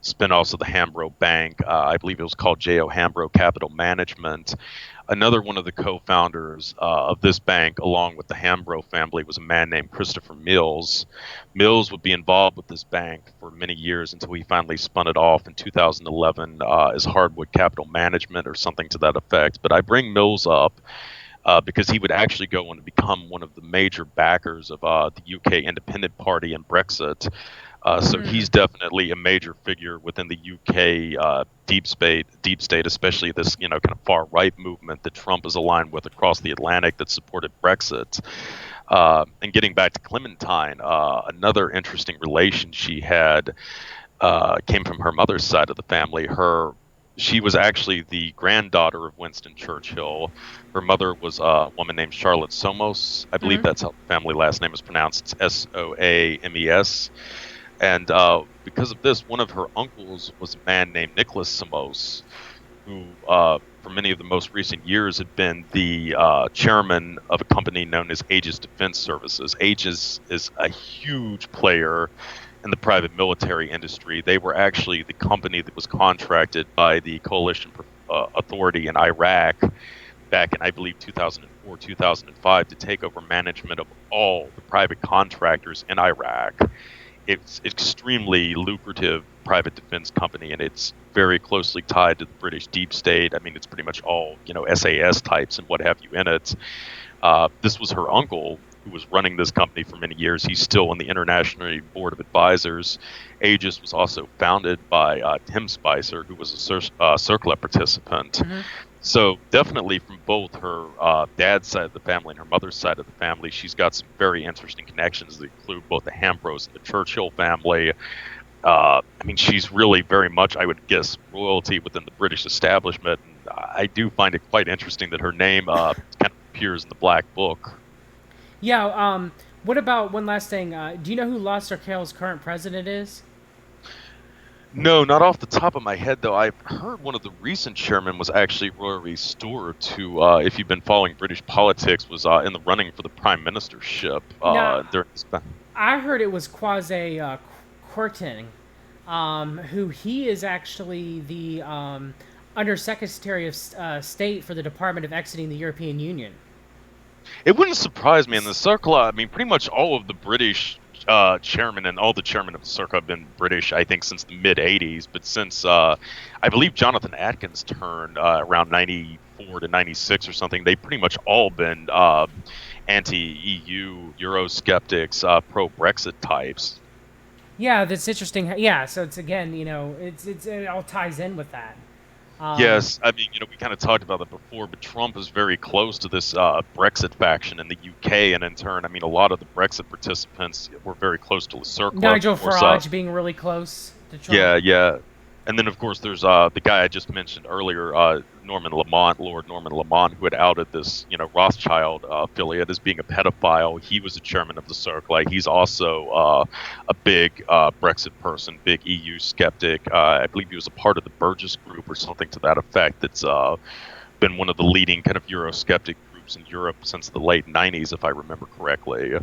spinoffs of the Hambro Bank. I believe it was called J.O. Hambro Capital Management. Another one of the co-founders of this bank, along with the Hambro family, was a man named Christopher Mills. Mills would be involved with this bank for many years until he finally spun it off in 2011 as Hardwood Capital Management or something to that effect. But I bring Mills up because he would actually go on to become one of the major backers of the UK Independent Party and Brexit. So he's definitely a major figure within the UK deep state, especially this kind of far right movement that Trump is aligned with across the Atlantic that supported Brexit. And getting back to Clementine, another interesting relation she had came from her mother's side of the family. She was actually the granddaughter of Winston Churchill. Her mother was a woman named Charlotte Somos. I believe that's how the family last name is pronounced. It's Soames. And because of this, one of her uncles was a man named Nicholas Somos, who for many of the most recent years had been the chairman of a company known as Aegis Defense Services. Aegis is a huge player in the private military industry. They were actually the company that was contracted by the coalition authority in Iraq back in, I believe, 2004, 2005 to take over management of all the private contractors in Iraq. It's extremely lucrative private defense company, and it's very closely tied to the British deep state. I mean, it's pretty much all, SAS types and what have you in it. This was her uncle who was running this company for many years. He's still on the International Board of Advisors. Aegis was also founded by Tim Spicer, who was a CIRCLA participant. So definitely from both her dad's side of the family and her mother's side of the family, she's got some very interesting connections that include both the Hamros and the Churchill family. I mean, she's really very much, I would guess, royalty within the British establishment. And I do find it quite interesting that her name kind of appears in the Black Book.
Yeah. What about one last thing? Do you know who La Circale's current president is?
No, not off the top of my head, though. I've heard one of the recent chairmen was actually Rory Stewart, who, if you've been following British politics, was in the running for the prime ministership during this.
I heard it was Kwasi Kwarteng, who he is actually the Undersecretary of State for the Department of Exiting the European Union.
It wouldn't surprise me in the circle. I mean, pretty much all of the British chairman and all the chairmen of the circle have been British, I think, since the mid 80s. But since I believe Jonathan Atkins' turn around 94 to 96 or something, they've pretty much all been anti-EU, Eurosceptics, pro-Brexit types.
Yeah, that's interesting. Yeah, so it's again, it all ties in with that.
Yes, I mean, we kind of talked about that before, but Trump is very close to this Brexit faction in the UK, and in turn, I mean, a lot of the Brexit participants were very close to the circle.
Nigel Farage being really close to Trump.
Yeah. And then, of course, there's the guy I just mentioned earlier, Lord Norman Lamont, who had outed this, Rothschild affiliate as being a pedophile. He was a chairman of the circle. He's also a big Brexit person, big EU skeptic. I believe he was a part of the Burgess Group or something to that effect. That's been one of the leading kind of Eurosceptic groups in Europe since the late 90s, if I remember correctly.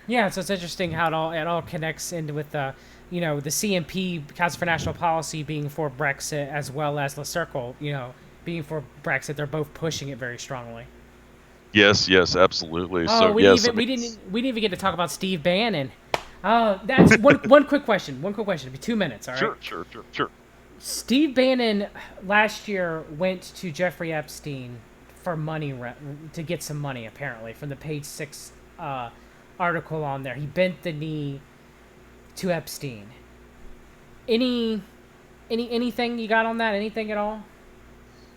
Yeah, so it's interesting how it all connects into with the CNP, Council for National Policy, being for Brexit, as well as Le Cercle, being for Brexit. They're both pushing it very strongly.
Yes, absolutely.
Oh,
so
we didn't even get to talk about Steve Bannon. That's one quick question. It'll be 2 minutes. All right.
Sure.
Steve Bannon last year went to Jeffrey Epstein for money to get some money, apparently, from the Page 6 article on there. He bent the knee to Epstein. Anything you got on that? Anything at all?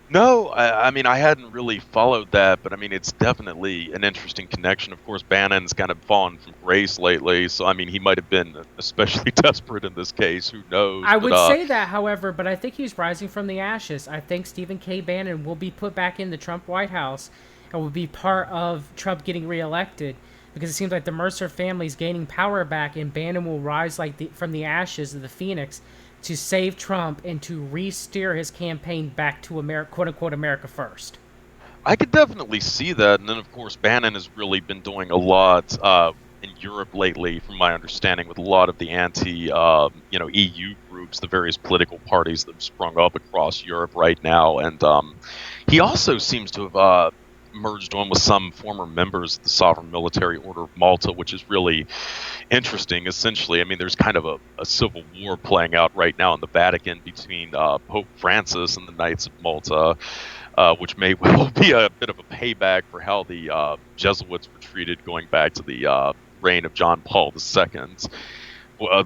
No, I mean, I hadn't really followed that, but I mean, it's definitely an interesting connection. Of course, Bannon's kind of fallen from grace lately, so I mean, he might have been especially desperate in this case. Who knows?
I would say that, however, but I think he's rising from the ashes. I think Stephen K. Bannon will be put back in the Trump White House and will be part of Trump getting reelected, because it seems like the Mercer family is gaining power back, and Bannon will rise from the ashes of the phoenix to save Trump and to re-steer his campaign back to America, quote-unquote, America first.
I could definitely see that. And then, of course, Bannon has really been doing a lot in Europe lately, from my understanding, with a lot of the anti-EU groups, the various political parties that have sprung up across Europe right now. And he also seems to have merged on with some former members of the Sovereign Military Order of Malta, which is really interesting. Essentially, I mean, there's kind of a civil war playing out right now in the Vatican between Pope Francis and the Knights of Malta. which may well be a bit of a payback for how the Jesuits were treated going back to the reign of John Paul II.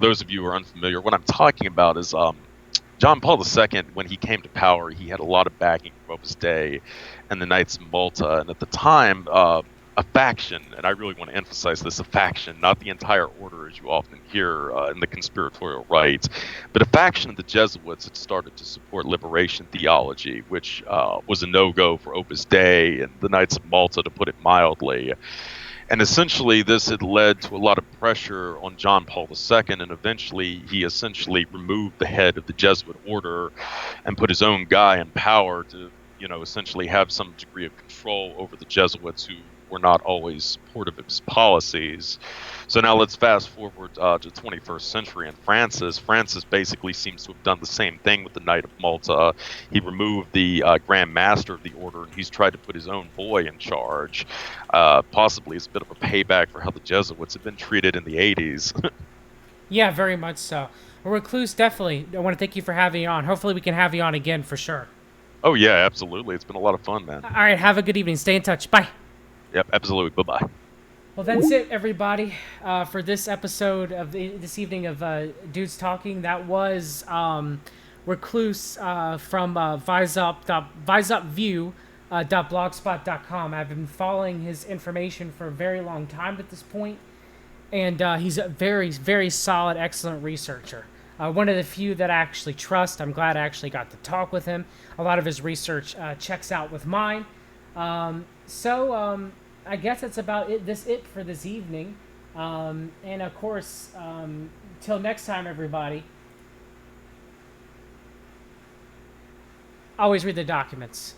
Those of you who are unfamiliar, what I'm talking about is John Paul II, when he came to power, he had a lot of backing from Opus Dei and the Knights of Malta. And at the time, a faction, and I really want to emphasize this, a faction, not the entire order as you often hear in the conspiratorial right, but a faction of the Jesuits had started to support liberation theology, which was a no-go for Opus Dei and the Knights of Malta, to put it mildly. And essentially, this had led to a lot of pressure on John Paul II, and eventually he essentially removed the head of the Jesuit order and put his own guy in power to, essentially have some degree of control over the Jesuits who were not always supportive of his policies. So now let's fast forward to the 21st century, and Francis basically seems to have done the same thing with the Knight of Malta. He removed the Grand Master of the order, and he's tried to put his own boy in charge. Possibly it's a bit of a payback for how the Jesuits had been treated in the 80s.
Yeah, very much so. Well, Recluse, definitely, I want to thank you for having you on. Hopefully we can have you on again for sure.
Oh, yeah, absolutely. It's been a lot of fun, man.
All right, have a good evening. Stay in touch. Bye.
Yep, absolutely. Bye-bye.
Well, that's it, everybody, for this episode of this evening of Dudes Talking. That was Recluse from VISUPview.blogspot.com. I've been following his information for a very long time at this point, and he's a very, very solid, excellent researcher. One of the few that I actually trust. I'm glad I actually got to talk with him. A lot of his research checks out with mine. I guess that's about it for this evening. And of course, till next time, everybody, always read the documents.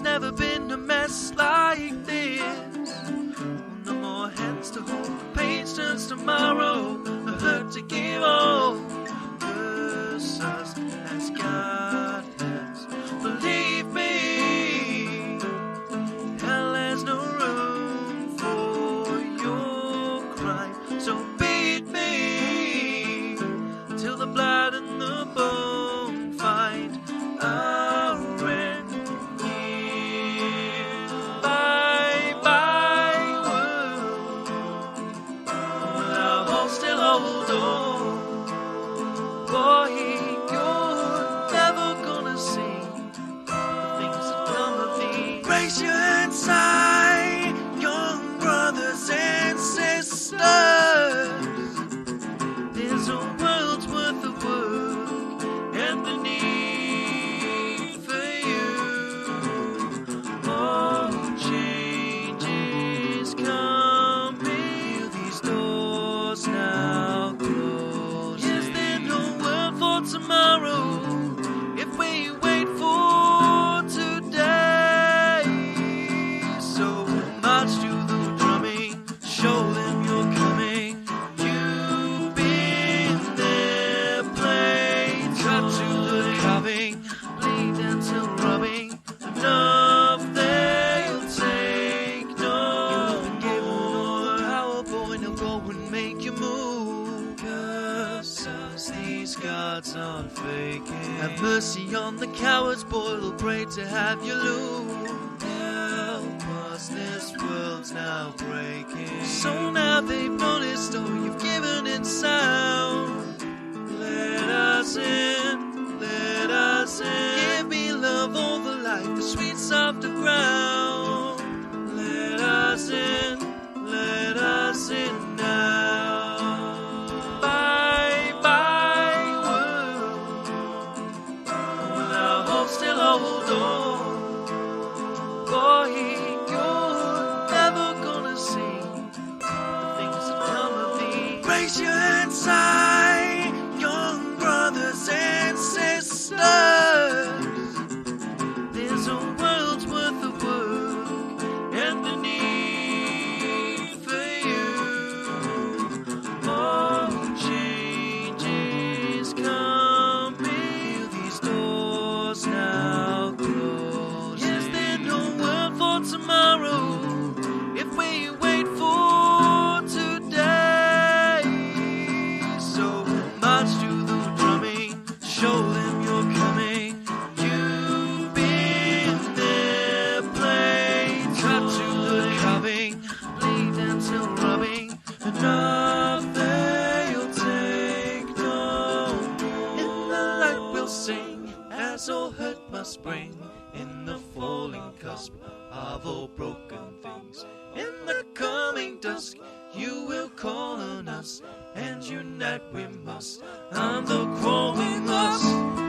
Never been a mess like this. No more hands to hold, the page turns tomorrow, a hurt to give all. Curse us as God has. Believe me, hell has no room for your crime. So beat me till the blood and the bone find our end. Hold on, boy, you're never gonna see the things that come of me. Raise your hands high, young brothers and sisters. There's a world's worth of work and the need for you. Oh, change is coming. These doors now. Tomorrow, if we wait for today, so march to the drumming, show them you're coming. You've been there, played, cut to the carving, bleed until rubbing. Enough they'll take, no more. Our boy, now go and make your move. Curses these gods aren't faking. Have mercy on the cowards, boy, will pray to have you lose. Help us, this world's now breaking. So now they've noticed, oh, you've given in sound. Let us in, let us in. Give me love, all the life, the sweet softer ground. Let us in now. Hold on, boy, you're never gonna see the things that come of me. Raise your hands high, young brothers and sisters. There's a world's worth of work and the need for you. Oh, change is coming. you will call on us, and unite we must. I'm the crawling us.